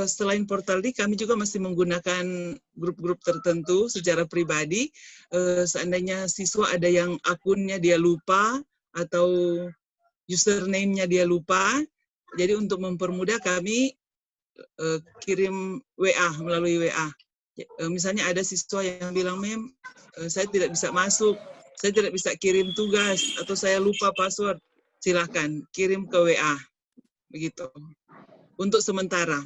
selain Portaldik, kami juga masih menggunakan grup-grup tertentu secara pribadi. Seandainya siswa ada yang akunnya dia lupa atau username-nya dia lupa, jadi untuk mempermudah kami kirim WA melalui WA. Misalnya ada siswa yang bilang, Mem, saya tidak bisa masuk, saya tidak bisa kirim tugas, atau saya lupa password. Silahkan kirim ke WA, begitu. Untuk sementara.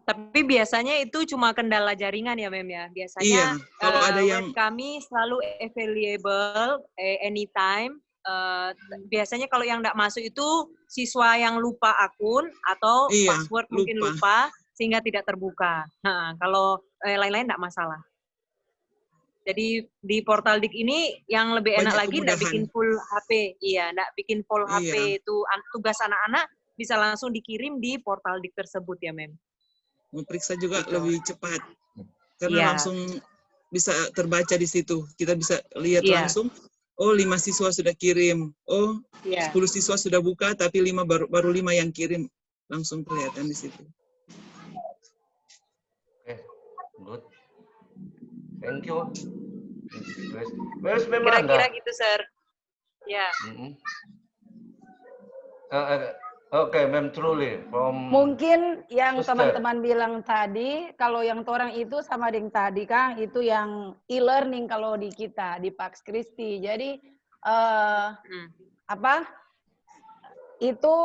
Tapi biasanya itu cuma kendala jaringan ya, Mem ya. Biasanya kalau ada yang kami selalu available anytime. Biasanya kalau yang tidak masuk itu siswa yang lupa akun atau password mungkin lupa sehingga tidak terbuka. Nah, kalau lain-lain tidak masalah. Jadi di Portaldik ini yang lebih enak lagi tidak bikin full HP, tidak bikin full HP itu tugas anak-anak bisa langsung dikirim di Portaldik tersebut ya, Mem. Memeriksa juga lebih cepat karena langsung bisa terbaca di situ. Kita bisa lihat langsung. Oh 5 siswa sudah kirim. Oh 10 siswa sudah buka, tapi baru 5 yang kirim langsung kelihatan di situ. Good. Thank you. Where's Memang? Kira-kira gitu, Sir. Ya. Oke, Mem Truly. Mungkin yang teman-teman bilang tadi, kalau yang orang itu sama dengan tadi, Kang, itu yang e-learning kalau di kita, di Pax Christi. Jadi, itu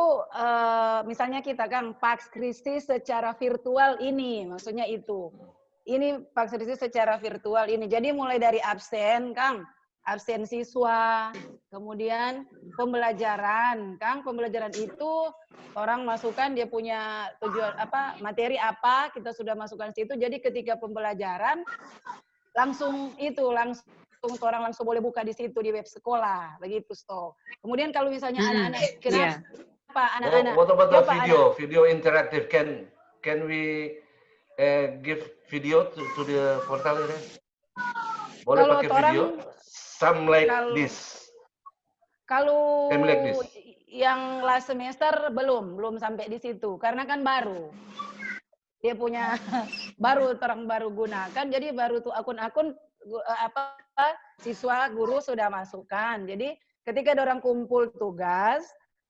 misalnya kita, Kang, Pax Christi secara virtual ini, maksudnya itu. Ini Pax Christi secara virtual ini. Jadi mulai dari absen, Kang, absen siswa, kemudian pembelajaran, Kang, pembelajaran itu orang masukkan dia punya tujuan materi apa, kita sudah masukkan situ. Jadi ketika pembelajaran langsung orang langsung boleh buka di situ di web sekolah, begitu Sto. Kemudian kalau misalnya anak-anak anak-anak what about the video interaktif? Can we give video to the portal ini? Boleh kalau pakai video? Some like this. Kalau like this. yang last semester belum sampai di situ karena kan baru. Dia punya orang baru gunakan, jadi baru tuh akun-akun siswa guru sudah masukkan. Jadi ketika orang kumpul tugas,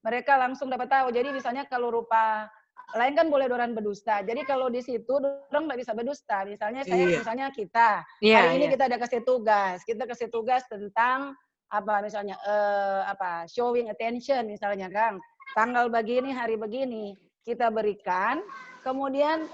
mereka langsung dapat tahu. Jadi misalnya kalau rupa lain kan boleh orang berdusta. Jadi kalau di situ orang nggak bisa berdusta. Misalnya misalnya kita hari ini kita ada kasih tugas. Kita kasih tugas tentang misalnya showing attention misalnya, Kang. tanggal begini, hari begini. Kita berikan, kemudian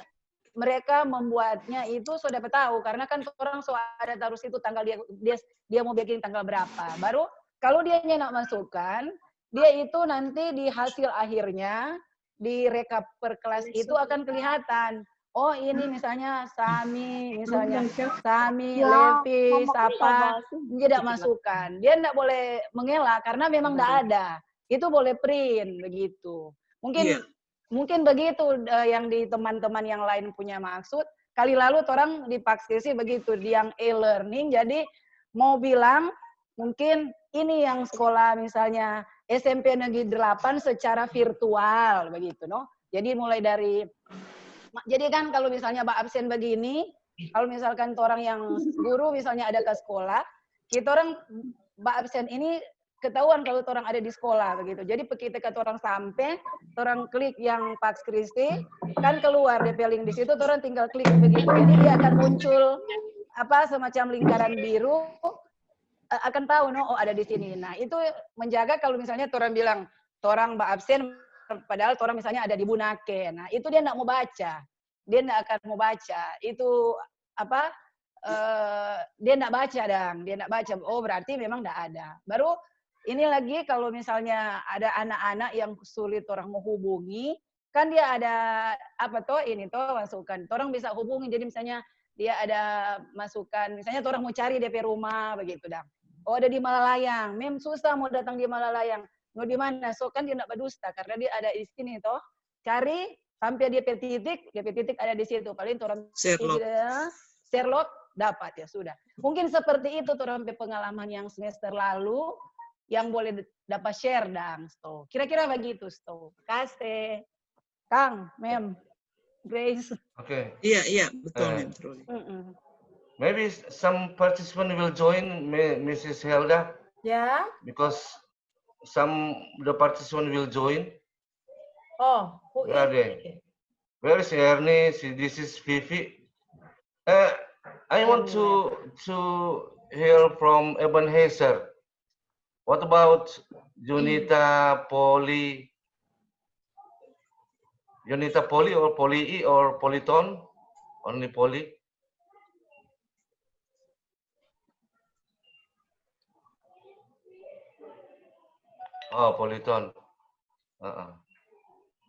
mereka membuatnya itu sudah dapat tahu, karena kan orang ada taruh situ tanggal dia mau bikin tanggal berapa. Baru kalau dia nak masukkan, dia itu nanti di hasil akhirnya, di rekap per kelas itu akan kelihatan. Oh ini misalnya Sami, Levi, Sapa, dia tidak masukkan. Dia tidak boleh mengelak karena memang tidak ada. Itu boleh print begitu. Mungkin begitu yang di teman-teman yang lain punya maksud. Kali lalu orang di Pakskrisi begitu, di yang e-learning. Jadi mau bilang mungkin ini yang sekolah misalnya SMP Negeri 8 secara virtual begitu, no? Jadi mulai dari jadi kan kalau misalnya absen begini, kalau misalkan orang yang guru misalnya ada ke sekolah, kita orang absen ini ketahuan kalau orang ada di sekolah begitu. Jadi ketika orang sampai, orang klik yang Pakskrisi, kan keluar DP link di situ, orang tinggal klik begitu. Jadi dia akan muncul apa semacam lingkaran biru, akan tahu no, oh ada di sini. Nah itu menjaga kalau misalnya orang bilang orang absen, padahal orang misalnya ada di Bunaken. Nah itu dia tidak mau baca, dia tidak akan mau baca. Itu apa? Dia tidak baca dan dia tidak baca. Oh berarti memang tidak ada. Baru ini lagi kalau misalnya ada anak-anak yang sulit orang mau hubungi, kan dia ada apa toh ini toh masukan. Orang bisa hubungi, jadi misalnya dia ada masukan, misalnya orang mau cari DP rumah begitu dah. Oh ada di Malalayang, mem susah mau datang di Malalayang. Mau di mana? So kan dia tidak berdusta karena dia ada di sini toh. Cari sampai DP titik ada di situ. Paling orang Sherlock dapat ya sudah. Mungkin seperti itu orang pengalaman yang semester lalu. Yang boleh dapat share dang, Sto. Kira-kira begitu, Sto. Kasih, Kang, Mem, Grace. Okay. Iya, betul, Maybe some participant will join, Mrs. Helga. Yeah. Because the participant will join. Oh, who Where are they? Where is Ernie? This is Vivi. I want to hear from Ebenezer. What about Junita Poli? Junita Poli or Poli or Polyton? Only Poli? Oh, Polyton.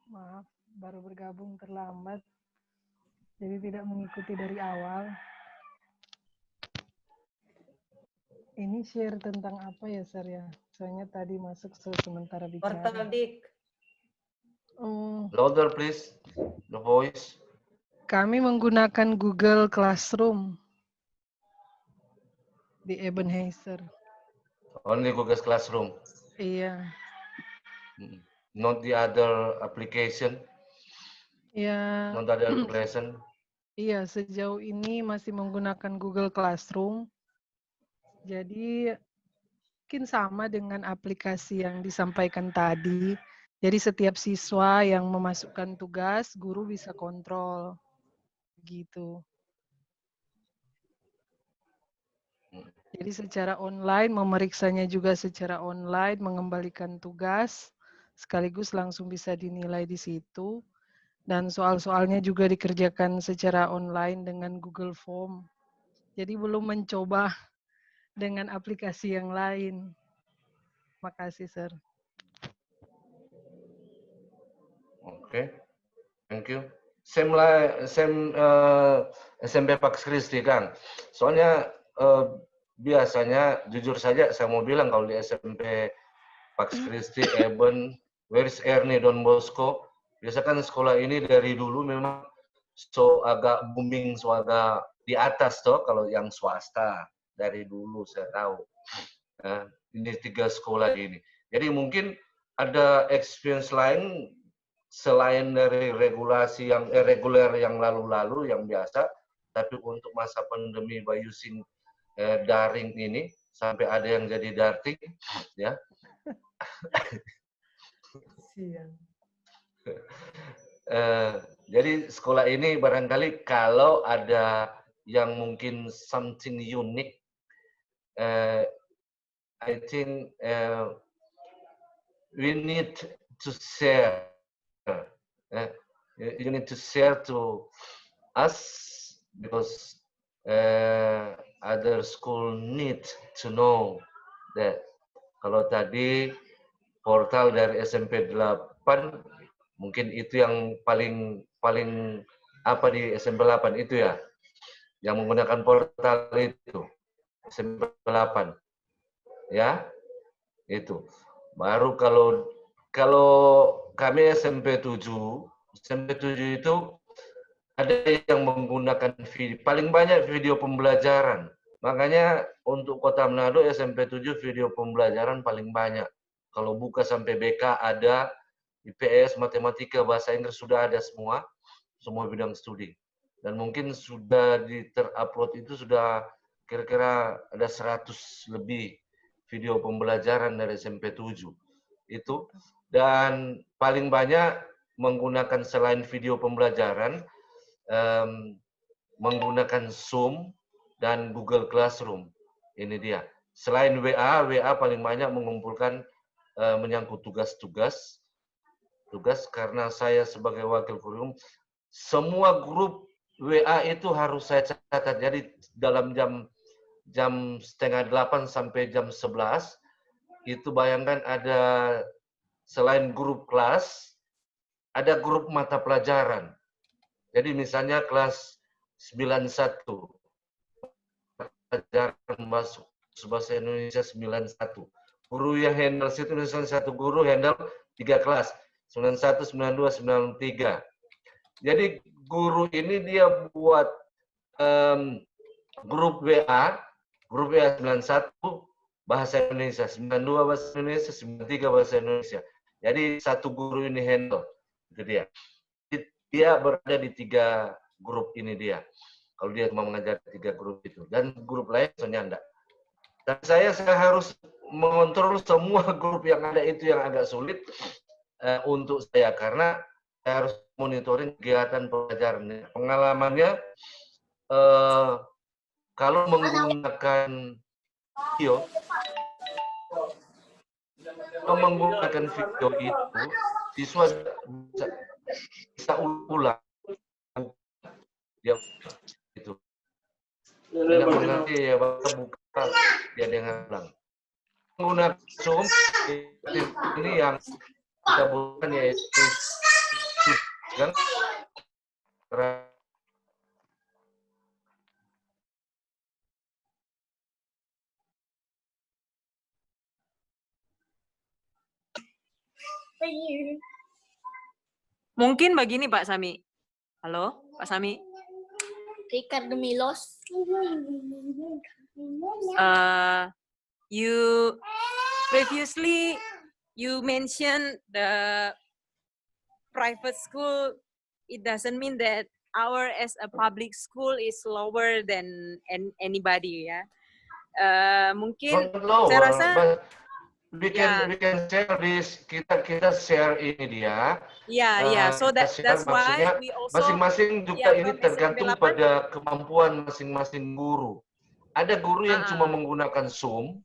Maaf, baru bergabung terlambat. Jadi tidak mengikuti dari awal. Ini share tentang apa ya, Sar ya? Soalnya tadi masuk sementara bicara. Portaldik. Louder please, the voice. Kami menggunakan Google Classroom di Ebenezer. Only Google Classroom. Iya. Not the other application. Iya. Not the other application. Iya, sejauh ini masih menggunakan Google Classroom. Jadi mungkin sama dengan aplikasi yang disampaikan tadi. Jadi setiap siswa yang memasukkan tugas, guru bisa kontrol. Gitu. Jadi secara online, memeriksanya juga secara online, mengembalikan tugas, sekaligus langsung bisa dinilai di situ. Dan soal-soalnya juga dikerjakan secara online dengan Google Form. Jadi belum mencoba dengan aplikasi yang lain. Makasih, Sir. Okay, thank you. Same SMP Pakskrisi kan. Soalnya biasanya jujur saja saya mau bilang kalau di SMP Pakskrisi, Eben, where is Ernie, Don Bosco, biasakan sekolah ini dari dulu memang agak booming, agak di atas toh kalau yang swasta. Dari dulu saya tahu. Nah, ini 3 sekolah ini. Jadi mungkin ada experience lain selain dari regulasi yang reguler yang lalu-lalu yang biasa, tapi untuk masa pandemi by using daring ini sampai ada yang jadi darting, ya. Jadi sekolah ini barangkali kalau ada yang mungkin something unique. I think we need to share. You need to share to us because other school need to know that. Kalau tadi portal dari SMP 8 mungkin itu yang paling apa di SMP 8 itu ya, yang menggunakan portal itu SMP 8 ya, itu baru kalau kami SMP 7 itu ada yang menggunakan video, paling banyak video pembelajaran. Makanya untuk Kota Manado SMP 7 video pembelajaran paling banyak. Kalau buka sampai BK ada, IPS, matematika, bahasa Inggris sudah ada semua bidang studi. Dan mungkin sudah terupload itu sudah kira-kira ada 100 lebih video pembelajaran dari SMP 7 itu. Dan paling banyak menggunakan selain video pembelajaran, menggunakan Zoom dan Google Classroom. Ini dia. Selain WA paling banyak mengumpulkan menyangkut tugas karena saya sebagai wakil kurikulum, semua grup WA itu harus saya catat. Jadi dalam jam 7:30 sampai jam 11 itu bayangkan ada selain grup kelas, ada grup mata pelajaran. Jadi misalnya kelas 91 pelajaran bahasa Indonesia 91. Guru yang handle situ misalnya satu guru handle 3 kelas, 91, 92, 93. Jadi guru ini dia buat grup WA 91 bahasa Indonesia, 92 bahasa Indonesia, 93 bahasa Indonesia. Jadi satu guru ini handle, itu dia. Dia berada di 3 grup ini dia. Kalau dia cuma mengajar 3 grup itu, dan grup lain soalnya enggak. Dan saya harus mengontrol semua grup yang ada itu yang agak sulit untuk saya karena saya harus monitoring kegiatan pelajarannya. Pengalamannya kalau menggunakan video, itu siswa bisa ulang ya itu. Tidak mengerti ya buka dia dengan ulang. Menggunakan Zoom ini yang kita bukan yaitu kan mungkin begini Pak Sami. Halo, Pak Sami. Ricardo Milos. You previously you mentioned the private school. It doesn't mean that our as a public school is lower than anybody ya. Mungkin saya rasa we can share this, kita share ini dia. Yeah. So that's why we also masing-masing juga ini tergantung pada kemampuan masing-masing guru. Ada guru yang cuma menggunakan Zoom,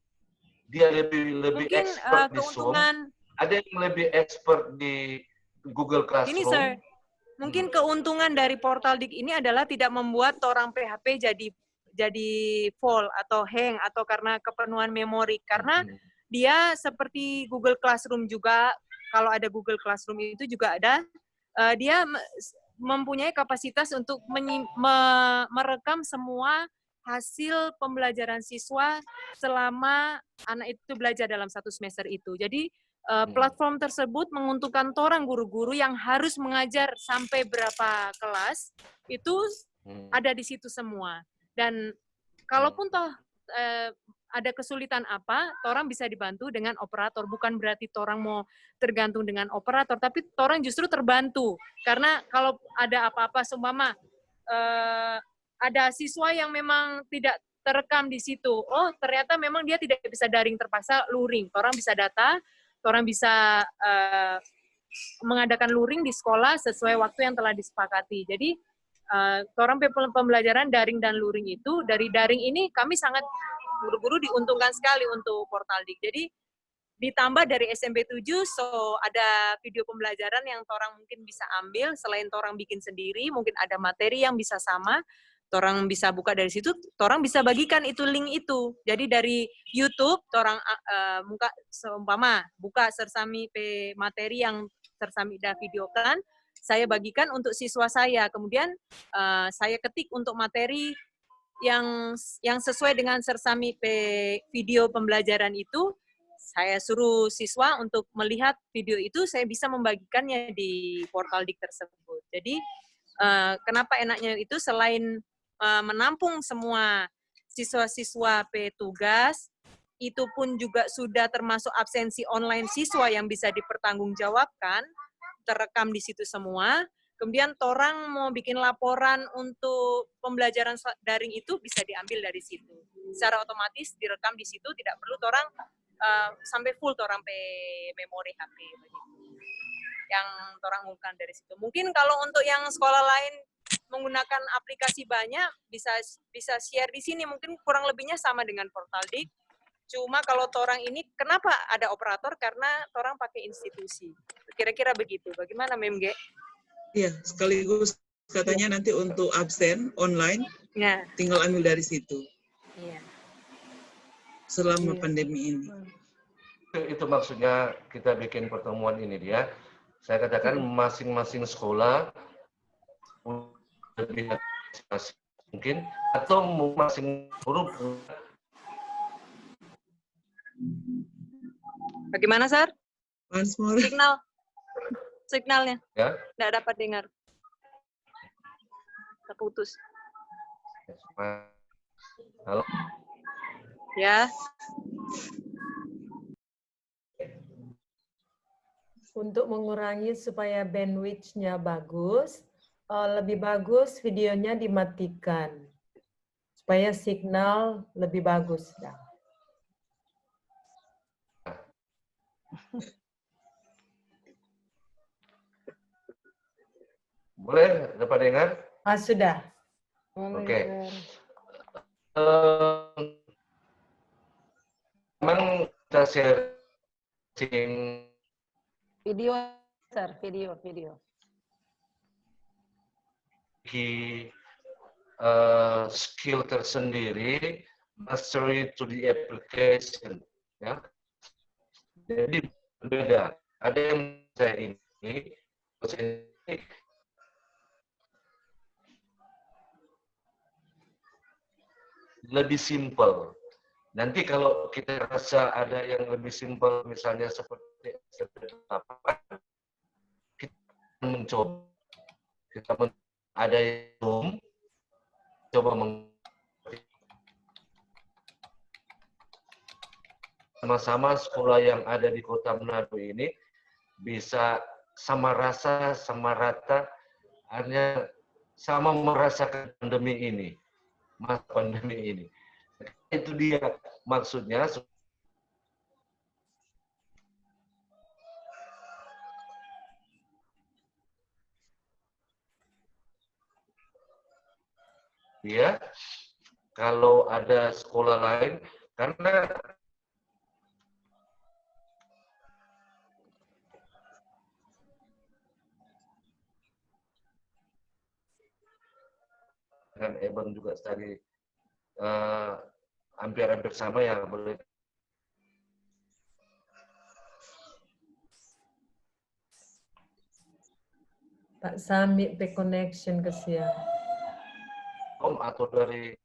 dia lebih expert di Zoom. Ada yang lebih expert di Google Classroom. Ini sir, mungkin keuntungan dari portal Dik ini adalah tidak membuat orang PHP jadi fall atau hang atau karena kepenuhan memori karena dia seperti Google Classroom juga, kalau ada Google Classroom itu juga ada, dia mempunyai kapasitas untuk merekam semua hasil pembelajaran siswa selama anak itu belajar dalam 1 semester itu. Jadi platform tersebut menguntungkan orang guru-guru yang harus mengajar sampai berapa kelas, itu ada di situ semua. Dan kalaupun toh ada kesulitan apa, orang bisa dibantu dengan operator. Bukan berarti orang mau tergantung dengan operator, tapi orang justru terbantu. Karena kalau ada apa-apa, seumpama ada siswa yang memang tidak terekam di situ. Oh, ternyata memang dia tidak bisa daring, terpaksa luring. Orang bisa data, orang bisa mengadakan luring di sekolah sesuai waktu yang telah disepakati. Jadi, orang pembelajaran daring dan luring itu, dari daring ini kami sangat guru-guru diuntungkan sekali untuk portal Dik. Jadi ditambah dari SMP 7, so ada video pembelajaran yang torang mungkin bisa ambil, selain torang bikin sendiri, mungkin ada materi yang bisa sama, torang bisa buka dari situ, torang bisa bagikan itu link itu. Jadi dari YouTube, torang buka seumpama, buka Sersami pe materi yang Sersami dah videokan, saya bagikan untuk siswa saya, kemudian saya ketik untuk materi yang sesuai dengan Sersami pe video pembelajaran itu, saya suruh siswa untuk melihat video itu, saya bisa membagikannya di portal Dik tersebut. Jadi, kenapa enaknya itu selain menampung semua siswa-siswa tugas, itu pun juga sudah termasuk absensi online siswa yang bisa dipertanggungjawabkan, terekam di situ semua. Kemudian torang mau bikin laporan untuk pembelajaran daring itu bisa diambil dari situ. Secara otomatis direkam di situ, tidak perlu torang sampai full torang pe memori HP begitu. Yang torang ngulkan dari situ. Mungkin kalau untuk yang sekolah lain menggunakan aplikasi banyak, bisa share di sini. Mungkin kurang lebihnya sama dengan portal Dik. Cuma kalau torang ini, kenapa ada operator? Karena torang pakai institusi. Kira-kira begitu. Bagaimana Memge? Iya, sekaligus katanya nanti untuk absen online, ya, tinggal ambil dari situ. Iya. Selama pandemi ini. Itu maksudnya kita bikin pertemuan ini dia. Saya katakan masing-masing sekolah lebih mungkin atau masing guru. Bagaimana, Sar? Signalnya. Ya. Tidak dapat dengar. Terputus. Halo. Ya. Untuk mengurangi supaya bandwidth-nya bagus, lebih bagus videonya dimatikan. Supaya signal lebih bagus. Ya. Boleh dapat dengar? Sudah. Oke. Memang kita sharing video, Sir, video. Skill tersendiri, mastery to the application, ya. Jadi beda. Ada yang saya ini lebih simpel. Nanti kalau kita rasa ada yang lebih simpel, misalnya seperti apa, kita mencoba. Ada yang coba sama-sama sekolah yang ada di Kota Manado ini bisa sama rasa, sama rata, hanya sama merasakan pandemi ini. Masa pandemi ini. Itu dia maksudnya. Ya, kalau ada sekolah lain, karena dengan Eben juga tadi hampir-hampir sama ya, boleh. Pak Sami pe connection ke siang. Atau dari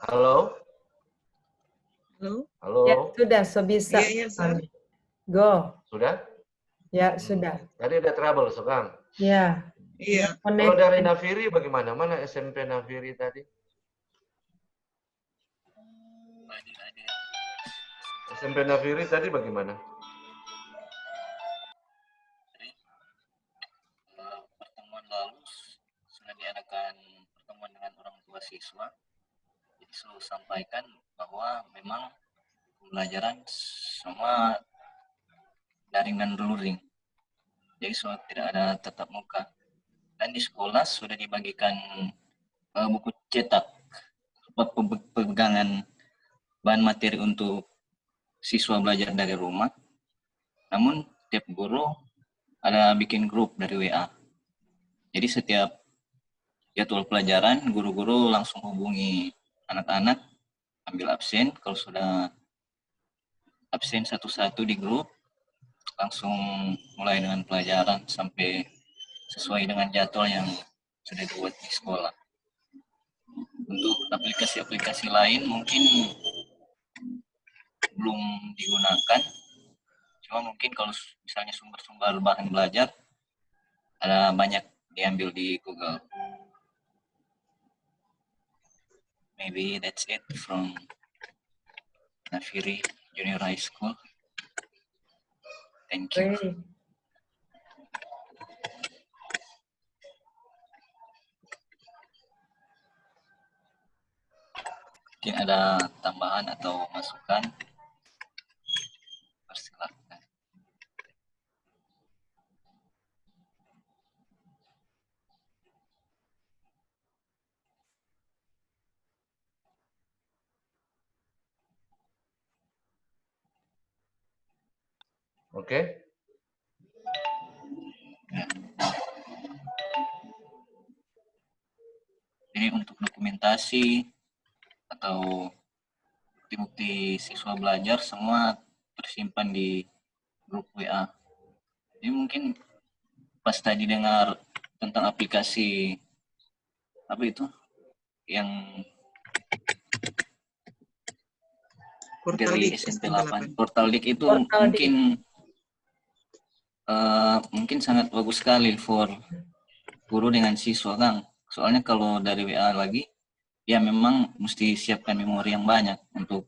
Halo? Halo? Halo? Ya, sudah, so bisa. Iya, San. Go. Sudah? Ya, sudah. Tadi ada trouble, Kang. Ya. Iya. Kalau dari Nafiri bagaimana? Mana SMP Nafiri tadi? SMP Nafiri tadi bagaimana? Pertemuan lalu sudah diadakan pertemuan dengan orang tua siswa. Jadi selalu sampaikan bahwa memang pembelajaran semua daring dan luring. Jadi semua tidak ada tatap muka. Dan di sekolah sudah dibagikan buku cetak, pegangan bahan materi untuk siswa belajar dari rumah. Namun tiap guru ada bikin grup dari WA. Jadi setiap jadwal pelajaran, guru-guru langsung hubungi anak-anak, ambil absen. Kalau sudah absen satu-satu di grup, langsung mulai dengan pelajaran sampai sesuai dengan jadwal yang sudah dibuat di sekolah. Untuk aplikasi-aplikasi lain mungkin belum digunakan, cuma mungkin kalau misalnya sumber-sumber bahan belajar ada banyak diambil di Google. Maybe that's it from Nafiri Junior High School. Thank you. Great. Mungkin ada tambahan atau masukan? Persilakan. Oke. Jadi untuk dokumentasi atau bukti-bukti siswa belajar semua tersimpan di grup WA. Jadi mungkin pas tadi dengar tentang aplikasi apa itu yang dari SMP 8 Portaldik itu mungkin mungkin sangat bagus sekali for guru dengan siswa, Kang. Soalnya kalau dari WA lagi ya memang mesti siapkan memori yang banyak untuk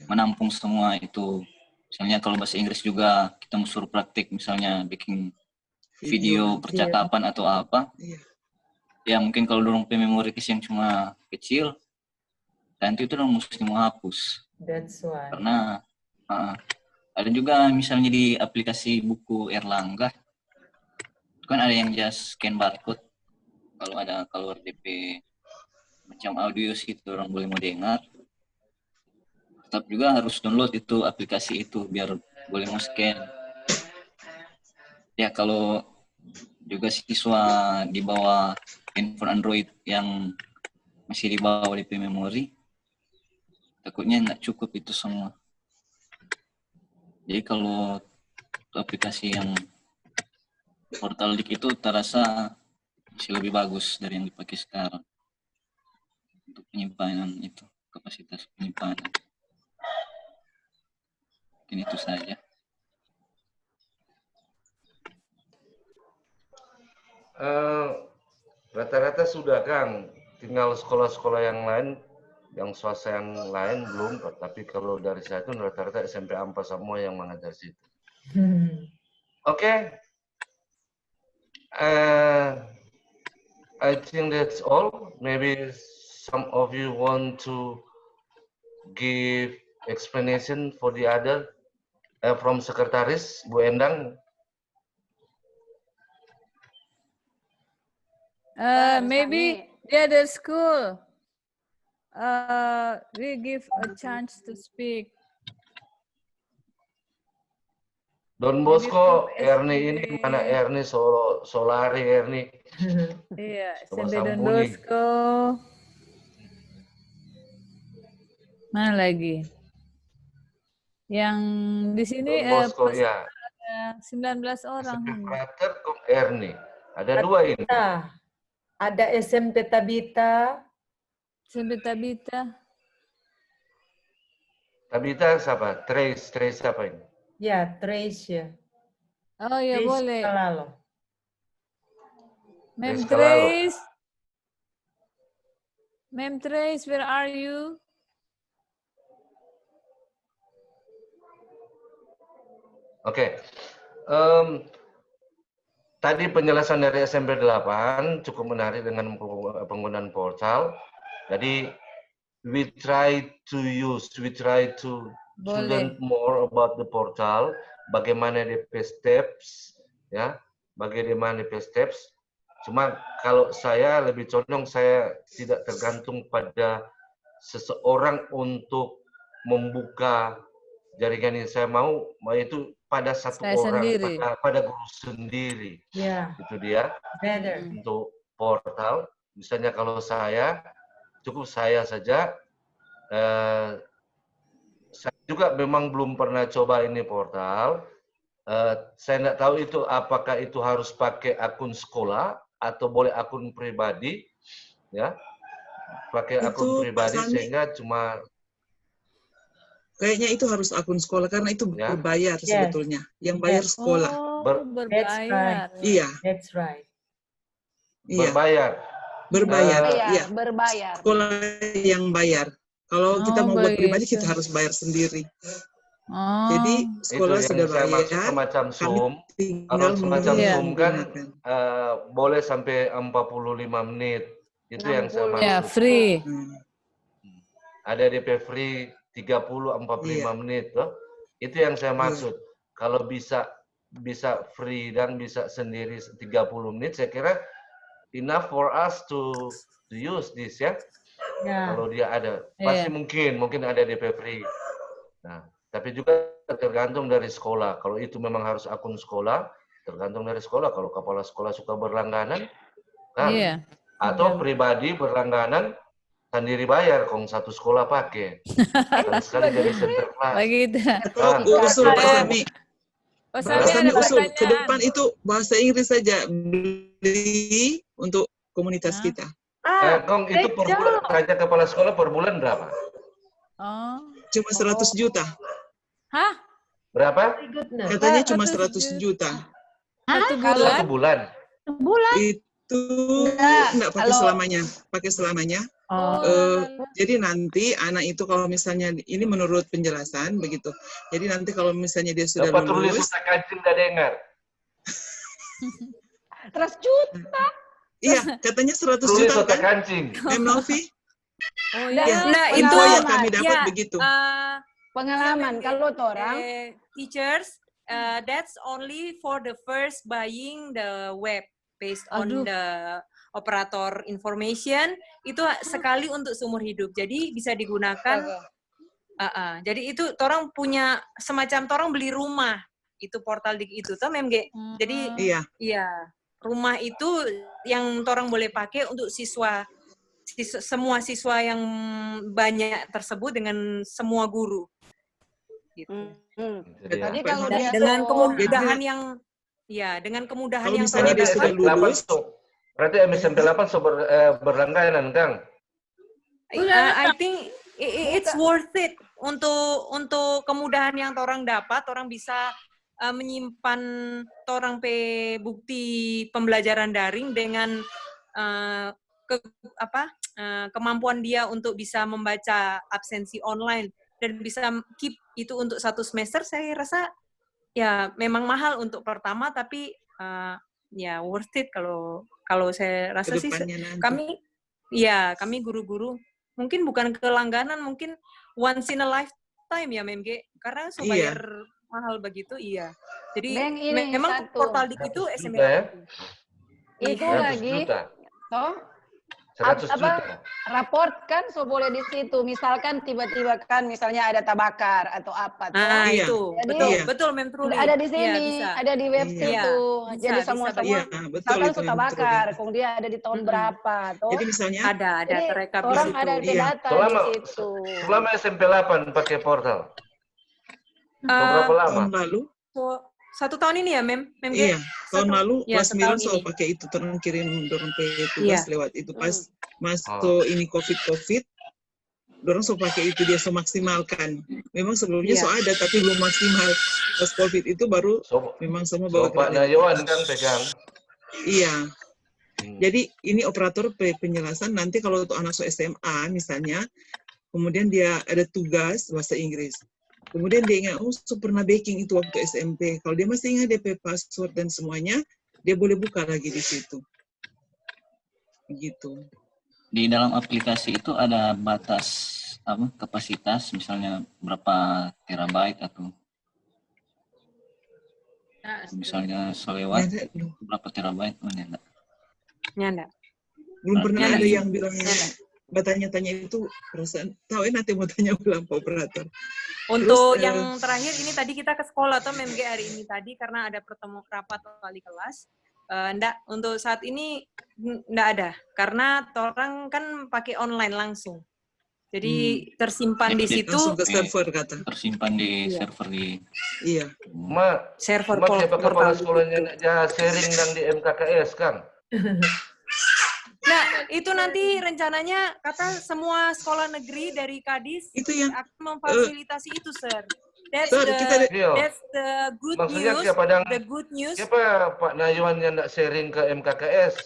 menampung semua itu. Misalnya kalau bahasa Inggris juga kita suruh praktik, misalnya bikin video percakapan atau apa. Ya mungkin kalau dorong memori yang cuma kecil, nanti itu dong mesti mau hapus. That's why. Karena ada juga misalnya di aplikasi buku Erlangga, kan ada yang just scan barcode. Kalau ada keluar DP macam audio situ orang boleh mau dengar. Tetap juga harus download itu aplikasi itu biar boleh mau scan. Ya kalau juga siswa di bawah handphone Android yang masih di bawah DP memori, takutnya nggak cukup itu semua. Jadi kalau aplikasi yang Portaldik itu terasa masih lebih bagus dari yang dipakai sekarang untuk penyimpanan itu, kapasitas penyimpanan. Mungkin itu saja. Rata-rata sudah, Kang. Tinggal sekolah-sekolah yang lain, yang swasta yang lain belum. Tapi kalau dari saya itu rata-rata SMP AMPA semua yang mengajar situ. Oke. I think that's all. Maybe some of you want to give explanation for the other from Sekretaris, Bu Endang. Maybe the other school, we give a chance to speak. Don Bosco, Erni ini mana Erni Solari Erni. Iya, SMP Don Bosco. Mana lagi? Yang di sini Don Bosco ya. Ada 19 orang. Prater Kok Erni. Ada dua ini. Ada SMP Tabita. SMP Tabita. Tabita siapa? Trace siapa ini? Ya, Trace ya. Oh ya Trace boleh. Kalalo. Mem Trace Kalalo. Trace. Mem Trace, where are you? Oke. Tadi penjelasan dari SMP 8 cukup menarik dengan penggunaan portal. Jadi we try to learn more about the portal, bagaimana DP steps, ya, bagaimana DP steps. Cuma kalau saya lebih condong saya tidak tergantung pada seseorang untuk membuka jaringan yang saya mau itu pada satu orang, pada guru sendiri. Yeah. Itu dia. Better. Untuk portal, misalnya kalau saya, cukup saya saja. Saya juga memang belum pernah coba ini portal. Saya tidak tahu itu apakah itu harus pakai akun sekolah atau boleh akun pribadi, ya. Pakai akun pribadi sehingga cuma kayaknya itu harus akun sekolah karena itu berbayar sebetulnya. Yang bayar sekolah. Berbayar. Iya. That's right. Berbayar. Berbayar. Iya. Berbayar. Sekolah yang bayar. Kalau kita mau buat pribadi kita harus bayar sendiri. Jadi sekolah itu sudah yang bayar. saya semacam Zoom. Kalau semacam Zoom kan boleh sampai 45 menit. Itu yang saya maksud. Ya, free. Ada DP free 30-45 menit loh. Itu yang saya maksud. Kalau bisa free dan bisa sendiri 30 menit, saya kira enough for us to use this ya. Kalau dia ada, pasti mungkin ada DP free. Nah, tapi juga tergantung dari sekolah. Kalau itu memang harus akun sekolah, tergantung dari sekolah. Kalau kepala sekolah suka berlangganan, kan? Atau pribadi berlangganan, sendiri bayar, kong satu sekolah pakai. Sekali jadi center class. Begitu. Usul Pak Sami. Pak Sami usul ke depan itu bahasa Inggris saja beli untuk komunitas kita. Kong itu per bulan, raja kepala sekolah per bulan berapa? Cuma 100 juta. Hah? Berapa? Katanya cuma 100 juta. Satu bulan? Itu enggak pakai selamanya. Pakai selamanya. Jadi nanti anak itu kalau misalnya ini menurut penjelasan begitu. Jadi nanti kalau misalnya dia sudah dapat lulus. Dapat tulis kancing nggak dengar. 100 juta. Iya, katanya 100 tulis juta kan? Kancing. Novi? Oh iya. Nah, itu yang kami dapat begitu. Pengalaman kalau orang teachers, that's only for the first buying the web based on the operator information, itu sekali untuk seumur hidup. Jadi bisa digunakan. Jadi itu orang punya semacam orang beli rumah itu portal itu toh MG. Jadi iya rumah itu yang orang boleh pakai untuk semua siswa yang banyak tersebut dengan semua guru. Gitu. Jadi kalau dengan kemudahan yang dengan kemudahan yang misalnya dia sudah lulus. Berarti SMP 8 berlangganan, Kang? I think it's worth it untuk kemudahan yang orang dapat, orang bisa menyimpan orang bukti pembelajaran daring dengan kemampuan dia untuk bisa membaca absensi online dan bisa keep itu untuk 1 semester. Saya rasa ya memang mahal untuk pertama, tapi ya worth it kalau saya rasa sih kami guru-guru mungkin bukan kelangganan, mungkin once in a lifetime ya MG, karena bayar mahal begitu jadi memang portal itu SMP itu lagi toh 100 juta. Raport kan boleh di situ. Misalkan tiba-tiba kan misalnya ada tabakar atau apa tuh. Itu. Jadi, betul Mem Truli. Ada di sini, ada di web situ. Jadi semua misalkan suka tabakar, kong dia ada di tahun berapa tuh. Jadi misalnya ada terekam orang ada data di situ. Selama SMP 8 pakai portal. Berapa lama? Tahun lalu. 1 tahun ini ya, Mem? Iya, tahun lalu kelas 9 soal pakai itu, terus kirim dorong tugas lewat itu. Pas masuk ini COVID, dorong so pakai itu dia so maksimalkan. Memang sebelumnya so ada, tapi belum maksimal. Pas COVID itu baru memang semua bawa Pak Nayawan kan pegang. Iya. Jadi ini operator penjelasan nanti kalau untuk anak SMA misalnya, kemudian dia ada tugas bahasa Inggris. Kemudian dia ingat, oh so pernah baking itu waktu SMP. Kalau dia masih ingat DP password dan semuanya, dia boleh buka lagi di situ. Begitu. Di dalam aplikasi itu ada batas kapasitas, misalnya berapa terabyte atau misalnya selewat berapa terabyte? Nyanda. Belum pernah ada yang bilang bertanya-tanya itu, perasaan tahu nanti mau tanya ulang Pak Operator. Untuk yang terakhir ini tadi kita ke sekolah atau MMG hari ini tadi karena ada pertemuan rapat wali kelas. Untuk saat ini enggak ada karena orang kan pakai online langsung. Jadi tersimpan di situ. Langsung ke server kata. Tersimpan di server di. Iya. Server siapa kepala sekolahnya sharing dan di MKKS kan? Nah, itu nanti rencananya kata semua sekolah negeri dari Kadis itu yang akan memfasilitasi itu, Sir. That's the good Maksudnya news. The good news. Siapa Pak Nayuan yang tidak sharing ke MKKS?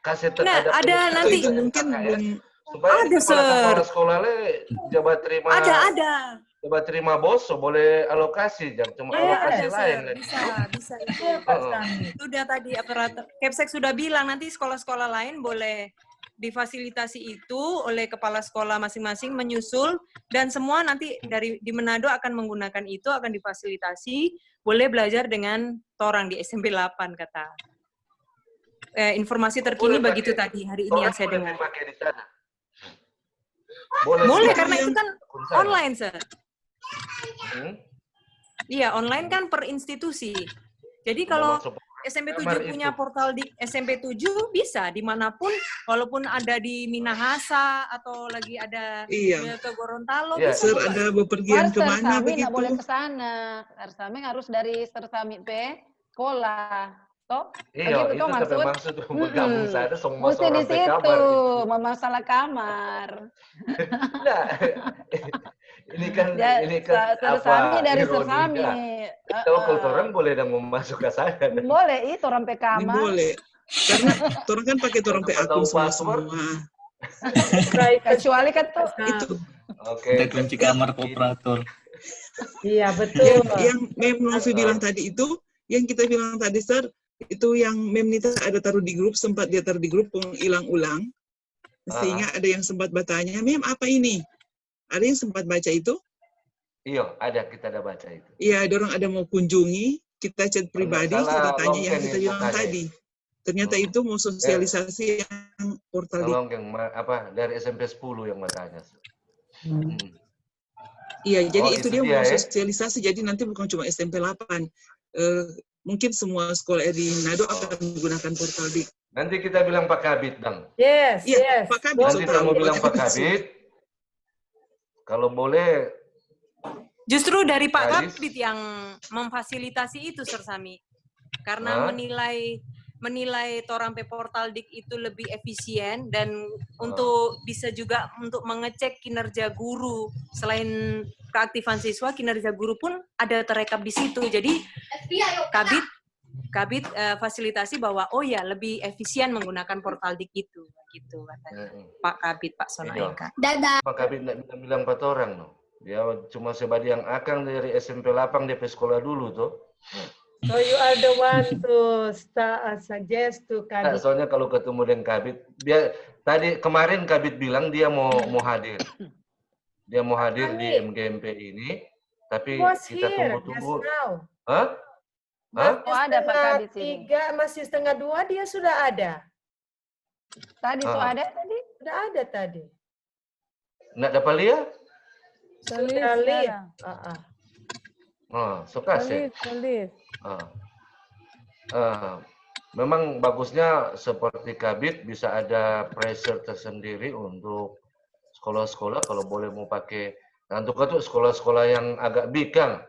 Kasih ada nanti. Itu mungkin belum. Supaya ada, kepala sekolah jabat terima. Ada. Coba terima bos, so boleh alokasi, jangan cuma alokasi lain. Bisa. Sudah tadi aparatur Kepsek sudah bilang nanti sekolah-sekolah lain boleh difasilitasi itu oleh kepala sekolah masing-masing menyusul dan semua nanti di Manado akan menggunakan itu, akan difasilitasi, boleh belajar dengan torang di SMP 8 kata. Informasi terkini begitu tadi hari ini yang saya dengar. Boleh karena itu kan online, Sir. Iya, online kan per institusi. Jadi kalau SMP 7 punya portal di SMP 7 bisa dimanapun, walaupun ada di Minahasa atau lagi ada ke Gorontalo. Bisa. Sir, ada bepergian kemana begitu? Nggak boleh ke sana. Sersami harus dari Sersami sekolah. Toh? Iya, itu maksud bergabung saya semua mesti di situ, kamar. Masalah kamar. Nah, ini kan Sersami dari Sersami. Kalau kulturan boleh dan masuk ke saya. Boleh, itu orang pe kamar. Boleh. Karena orang kan pakai orang pe akun semua. Kecuali kan tuh itu. Kita kunci kamar operator. Iya, betul. Yang Mem Novi bilang tadi itu, yang kita bilang tadi, Sir, itu yang Mem Nita ada taruh di grup, sempat dia taruh di grup ulang-ulang, sehingga ada yang sempat bertanya, Mem apa ini? Ada yang sempat baca itu? Iya, kita ada baca itu. Iya, ada orang ada mau kunjungi, kita chat pribadi, kita tanya yang kita bilang tadi. Ternyata itu mau sosialisasi yang portal dari SMP 10 yang bertanya. Iya, jadi itu dia mau sosialisasi, jadi nanti bukan cuma SMP 8. Mungkin semua sekolah di Manado akan menggunakan portal DIK. Nanti kita bilang Pak Kabit, Bang. Yes. Pak Kabit. Nanti kamu bilang Pak Kabit, kalau boleh. Justru dari Pak Kabit yang memfasilitasi itu, Sersami. Karena menilai Torampe Portal DIK itu lebih efisien dan untuk bisa juga untuk mengecek kinerja guru. Selain keaktifan siswa, kinerja guru pun ada terekam di situ. Jadi Kabit fasilitasi bahwa lebih efisien menggunakan Portal DIK itu, gitu katanya. Pak Kabit, Pak Sonaeka. Dadah. Pak Kabit tidak bilang 4 orang, no. Dia cuma sebadi yang akan dari SMP 8 DP sekolah dulu tuh. So you are the one to suggest to Kabit. Soalnya kalau ketemu dengan Kabit, kemarin Kabit bilang dia mau hadir. Dia mau hadir di MGMP ini, tapi kita tunggu-tunggu. Hah? Ada Pak Kabit sini. Masih setengah 2 dia sudah ada. Tadi ada tadi? Sudah ada tadi. Nggak dapat lihat? Sudah lihat. Suka sih. Memang bagusnya seperti Kabit bisa ada pressure tersendiri untuk sekolah-sekolah kalau boleh mau pakai. Nah, untuk itu sekolah-sekolah yang agak big kan.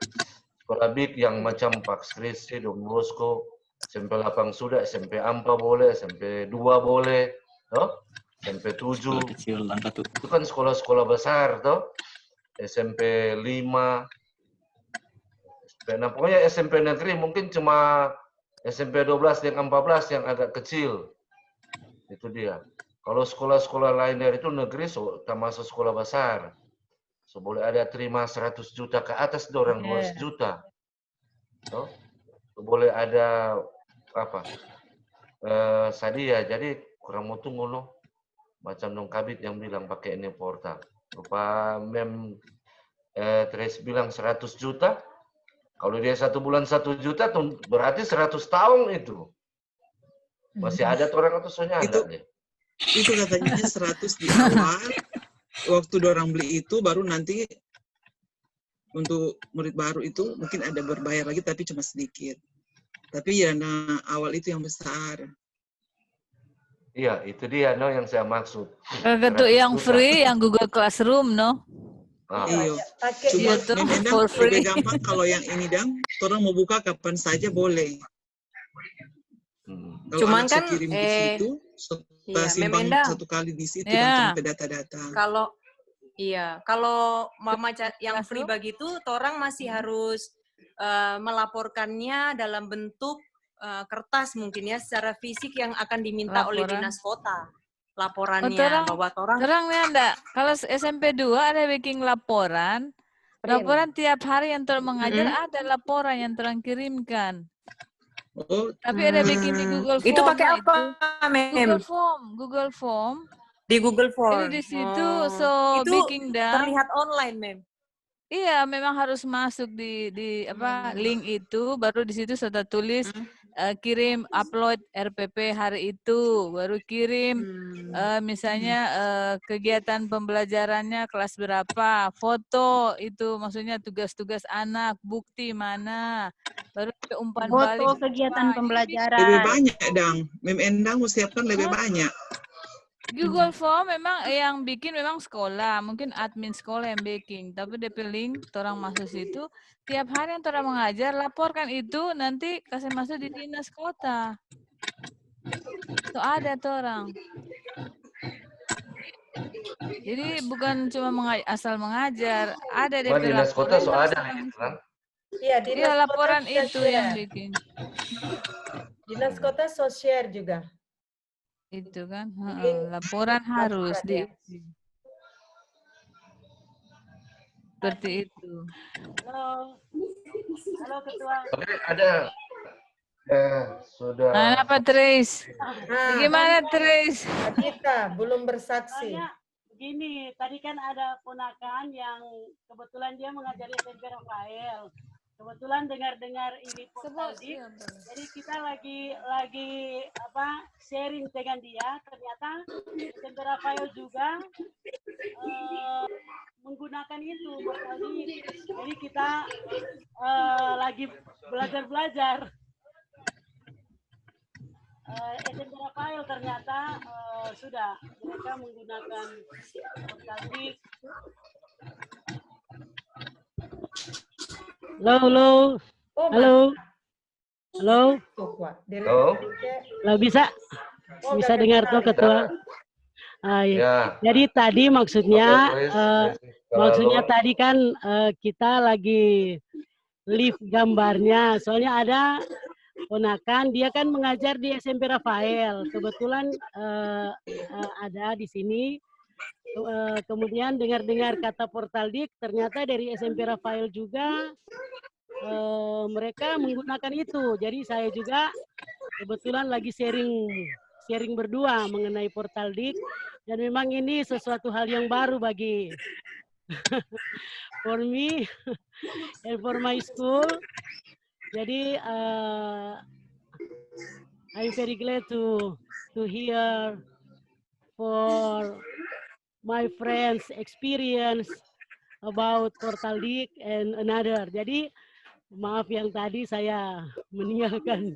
Sekolah big yang macam Pak Skrisi, Don Bosco, SMP 8 sudah, SMP 4 boleh, SMP 2 boleh, toh? SMP 7. Itu kan sekolah-sekolah besar, toh? SMP 5. Nah, pokoknya SMP negeri mungkin cuma SMP 12 yang 14 yang agak kecil. Itu dia. Kalau sekolah-sekolah lain dari itu negeri, termasuk sekolah besar. So, boleh ada terima 100 juta ke atas, orang 200 juta. So, boleh ada apa? Sadia, jadi kurang mau tunggu loh. Macam Nong Kabit yang bilang pakai ini portal. Lupa Trace bilang 100 juta. Kalau dia 1 bulan 1 juta, berarti 100 tahun itu. Masih ada orang atau soalnya ada deh. Itu katanya 100 di awal. Waktu orang beli itu, baru nanti untuk murid baru itu mungkin ada berbayar lagi, tapi cuma sedikit. Tapi ya, nah awal itu yang besar. Iya, itu dia no yang saya maksud. Untuk yang free, yang Google Classroom, no? Iya, cuma memang lebih gampang kalau yang ini dang, orang mau buka kapan saja boleh. Kalau Cuman kan kirim di situ, simpang satu kali di situ dan sampai data-data. Kalau mama yang free begitu, orang masih harus melaporkannya dalam bentuk kertas mungkin ya, secara fisik yang akan diminta oleh dinas kota. Laporannya bahwa orang enggak. Kalau SMP 2 ada bikin laporan. Laporan tiap hari yang terus mengajar ada laporan yang terang kirimkan. Tapi ada bikin di Google Form. Itu pakai apa, Mem? Google Form. Di Google Form. Jadi di situ itu bikin terlihat online, Mem. Iya, memang harus masuk di link itu, baru di situ sudah tulis kirim upload RPP hari itu, baru kirim misalnya kegiatan pembelajarannya kelas berapa, foto itu maksudnya tugas-tugas anak, bukti mana, baru umpan balik. Foto kegiatan pembelajaran. Lebih banyak dang, Mem Endang mau siapkan lebih banyak. Google Form memang yang bikin memang sekolah, mungkin admin sekolah yang bikin, tapi DP link orang masuk situ, tiap hari yang orang mengajar, laporkan itu, nanti kasih masuk di dinas kota. Itu ada orang. Jadi bukan cuma asal mengajar, ada DP dinas kota so ada kan? Iya, laporan kota itu yang bikin. Dinas kota so share juga. Itu kan, laporan harus di seperti itu. Halo Ketua. Oke, ada sudah. Apa Tris? Gimana Tris? Kita belum bersaksi. Begini, tadi kan ada ponakan yang kebetulan dia mengajari SMP Rafael. Kebetulan dengar-dengar ini Portaldik, jadi kita lagi sharing dengan dia. Ternyata SMP Rafael juga menggunakan itu Portaldik. Jadi kita lagi belajar. SMP Rafael ternyata sudah mereka menggunakan Portaldik. Halo. Bisa dengar tuh Ketua. Ya. Jadi tadi maksudnya tadi kan kita lagi live gambarnya. Soalnya ada ponakan dia kan mengajar di SMP Rafael. Kebetulan ada di sini. Kemudian dengar-dengar kata Portaldik, ternyata dari SMP Rafael juga mereka menggunakan itu. Jadi saya juga kebetulan lagi sharing berdua mengenai Portaldik, dan memang ini sesuatu hal yang baru bagi for me and for my school. Jadi I'm very glad to hear for my friends' experience about Portaldik and another. Jadi maaf yang tadi saya meninggalkan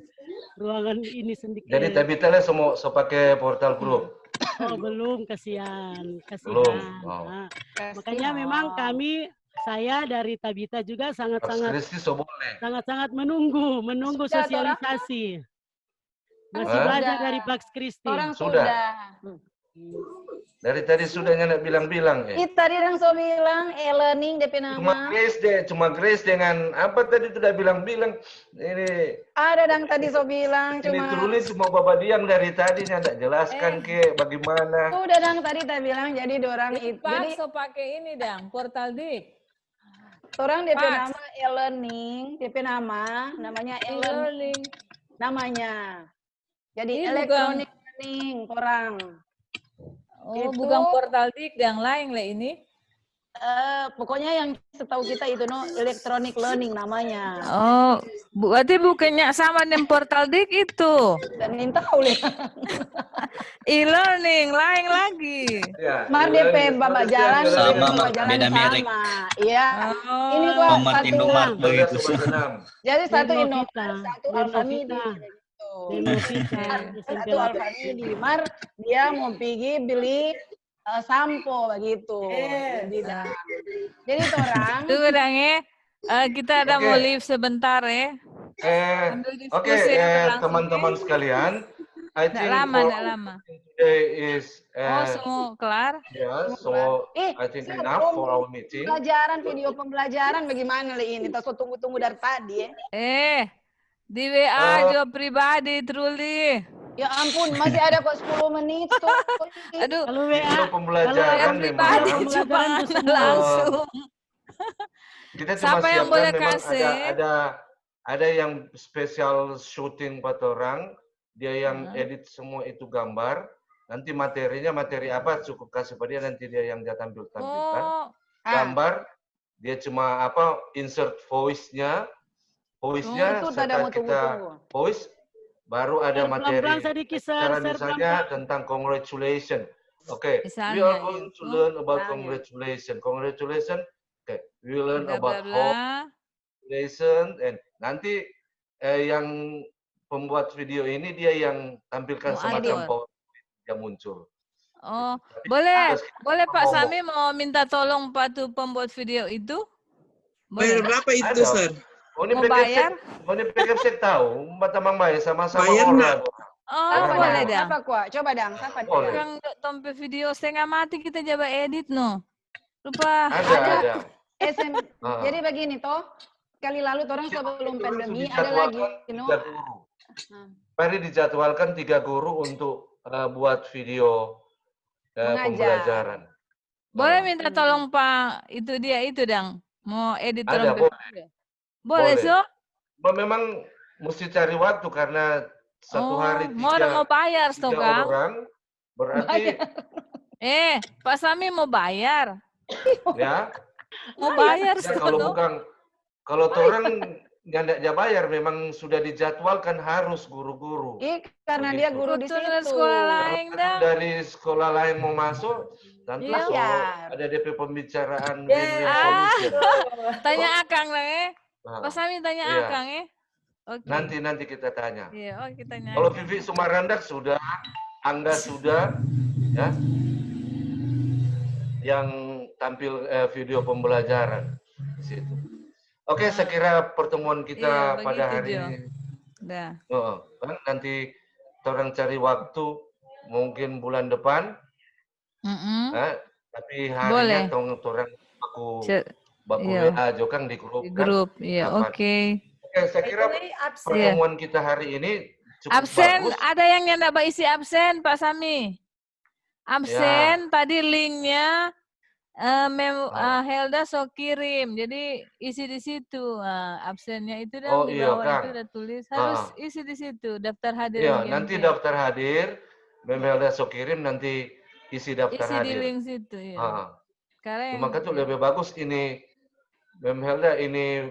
ruangan ini sendiri. Jadi Tabitha semua pakai portal group. Oh belum, kasihan. Belum. Oh. Nah, makanya memang saya dari Tabitha juga sangat-sangat menunggu sosialisasi. Masih belajar dari Pax Christi. Orang sudah. Dari tadi sudah nyandak bilang-bilang ya. Tadi yang so bilang e-learning DP nama. Cuma Grace dengan apa tadi sudah bilang-bilang ini. Ada yang tadi so bilang Ini tulis cuma babadian dari tadi nyandak jelaskan ke bagaimana. Udah yang tadi tak bilang jadi dorang itu. Jadi so pakai ini dang portal dik. Orang DP nama e-learning, DP namanya e-learning. Namanya. Jadi elektronik learning orang. Oh, bukan portal dik yang lain lah ini. Pokoknya yang setahu kita itu electronic learning namanya. Oh, berarti bukannya sama dengan portal dik itu. Dan tahu lihat. E-learning lain lagi. Ya, Mar DP Bapak jalan sama, beda merek. Iya. Ini gua Nomor Indomaret begitu. Jadi satu Indomaret, satu Alfamidi. Satu Alfamidi. Mar dia mau pergi beli sampo begitu. Jadi orang. Tunggu dang kita ada mau live sebentar ya. Oke, teman-teman sekalian. I think lama. Today is semua kelar. Yeah, so I think enough for our meeting. Video pembelajaran bagaimana ini? Kita tunggu-tunggu dari tadi ya. Di WA juga pribadi Truli. Ya ampun, masih ada kok 10 menit tuh. Aduh, kalau WA pembelajaran pribadi cuma langsung. Kita cuma siapa yang boleh kasih? Ada yang spesial syuting 4 orang, dia yang edit semua itu gambar. Nanti materinya materi apa cukup kasih pada dia, nanti dia yang dia tampilkan. Gambar, dia cuma insert voice-nya setelah kita voice, baru ada materi. Misalnya tentang congratulations. Okay, we are going to learn about congratulations. Congratulations. Okay, we learn about hope. And nanti yang pembuat video ini dia yang tampilkan semacam PowerPoint yang muncul. Oh, boleh Pak Sami mau minta tolong Pak pembuat video itu? Bayar berapa itu, Sir? Mau bayar? Mau PKF tahu, Tamang bayar sama-sama orang. Boleh dang. Coba dang, siapa yang tompe video setengah mati kita coba edit Lupa. Ada. Jadi begini toh, kali lalu orang sebelum pandemi ada lagi, Mari dijadwalkan 3 guru untuk buat video pembelajaran. Boleh minta tolong Pak, itu dang, mau edit tolong. Boleh. So? Memang mesti cari waktu karena satu hari 3 mau bayar, orang, berarti. Pak Sami mau bayar. Ya. Mau bayar. Kalau orang nggak bayar, memang sudah dijadwalkan harus guru-guru. Karena dia guru di situ. Sekolah lain dah. Dari sekolah lain mau masuk, tentu ada DP pembicaraan win-win solution. Tanya Akang lah Pak Sami tanya Akang Okay. Nanti kita tanya. Kita tanya. Kalau Vivi Sumarandak sudah, Angga sudah, ya, yang tampil video pembelajaran di situ. Oke, saya kira pertemuan kita pada hari ini. Nanti orang cari waktu mungkin bulan depan. Tapi harinya orang baku WA Jokang di grup. Oke. Saya kira pertemuan kita hari ini cukup absen, bagus. ada yang nggak isi absen, Pak Sami. Absen, tadi linknya Helda so kirim, jadi isi di situ. Absennya itu dan di bawah itu udah tulis, harus isi di situ, daftar hadir. Nanti daftar hadir, Helda so kirim, nanti isi daftar hadir. Isi di link situ, Maka tuh lebih bagus ini, Helda ini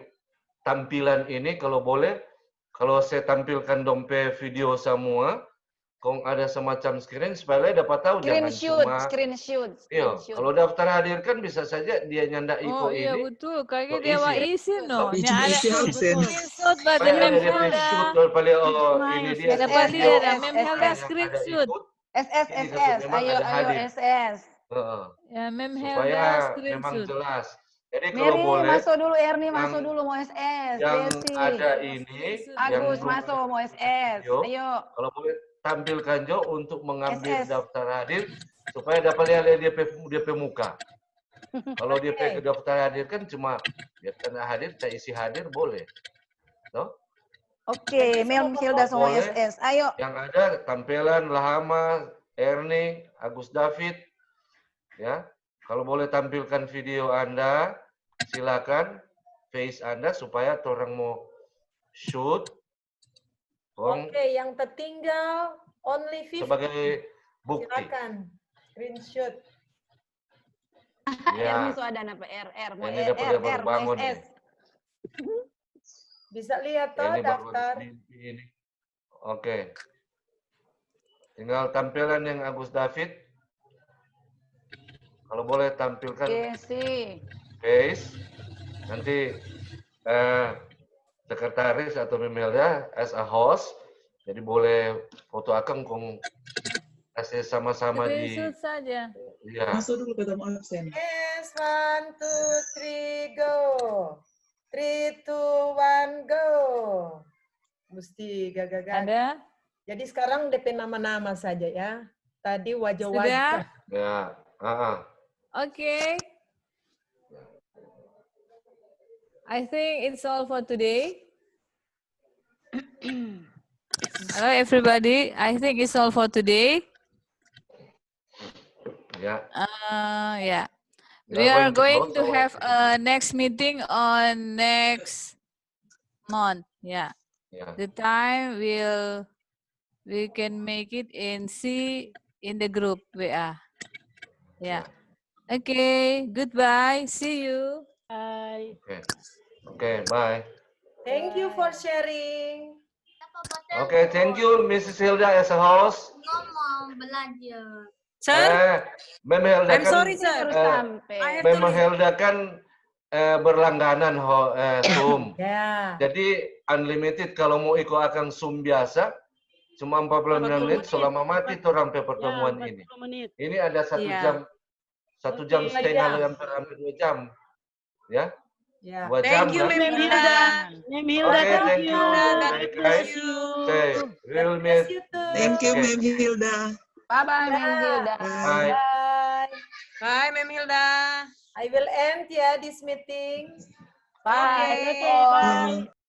tampilan ini kalau boleh, kalau saya tampilkan dompet video semua, kong ada semacam screen supaya dapat tahu screenshot. Kalau daftar hadir kan bisa saja dia nyandak info ini. Iya betul, kayaknya dia mau isi Isi absen. Screenshot pada Memhelda. Ini dia. Dapat lihat Memhelda screenshot. SS, ayo SS. Ya Memhelda supaya screenshot. Memang jelas. Jadi kalau boleh, masuk dulu Erni, masuk dulu mau SS. Yang ada ini, Agus masuk mau SS. Ayo. Kalau boleh tampilkan Jo untuk mengambil daftar hadir supaya dapat lihat DP muka. Kalau DP daftar hadir kan cuma ya karena hadir, kita isi hadir boleh. Toh? Oke, Hilda sama Boleh. SS. Ayo. Yang ada tampilan Lahama, Ernie, Agus David. Ya. Kalau boleh tampilkan video Anda, silakan face Anda supaya orang mau shoot. Oke, yang tertinggal only 50. Sebagai bukti. Silakan screenshot. Ya. Ini ada apa? RR, mau ini dapat bangun. SS. Bisa lihat toh daftar. Ini. Oke. Tinggal tampilan yang Agus David. Kalau boleh tampilkan face. Nanti sekretaris atau Memelda as a host. Jadi boleh foto akang kong kasih sama-sama di. saja. Iya. Masuk dulu ketemu absen. Yes, 1, 2, 3, go. 3, 2, 1, go. Mesti gagak-gagak. Ada? Jadi sekarang DP nama-nama saja ya. Tadi wajah-wajah. Ya. Okay. I think it's all for today. Hello everybody. I think it's all for today. Yeah. Yeah. We are going to have a next meeting on next month. Yeah. The time we can make it in the group WA. Yeah. Okay. Goodbye. See you. Bye. Okay. Bye. Thank you for sharing. Okay. Thank you, Mrs. Hilda as a host. Ngomong belajar. Sir, Mem Hilda I'm kan, sorry, sir. Mem Hilda kan berlangganan Zoom. Jadi unlimited kalau mau ikut akan Zoom biasa cuma 40 menit selama mati tuh sampai pertemuan ini. Ini ada 1 jam, 1 jam setengah hampir 2 jam, ya. 2 jam. Thank you, Mem Hilda. Mem Hilda, thank you. God bless you. Real miss. Thank you, Mem Hilda. Bye-bye, Mem Hilda. Bye. Bye, Mem Hilda. I will end ya this meeting. Bye. Okay. Bye.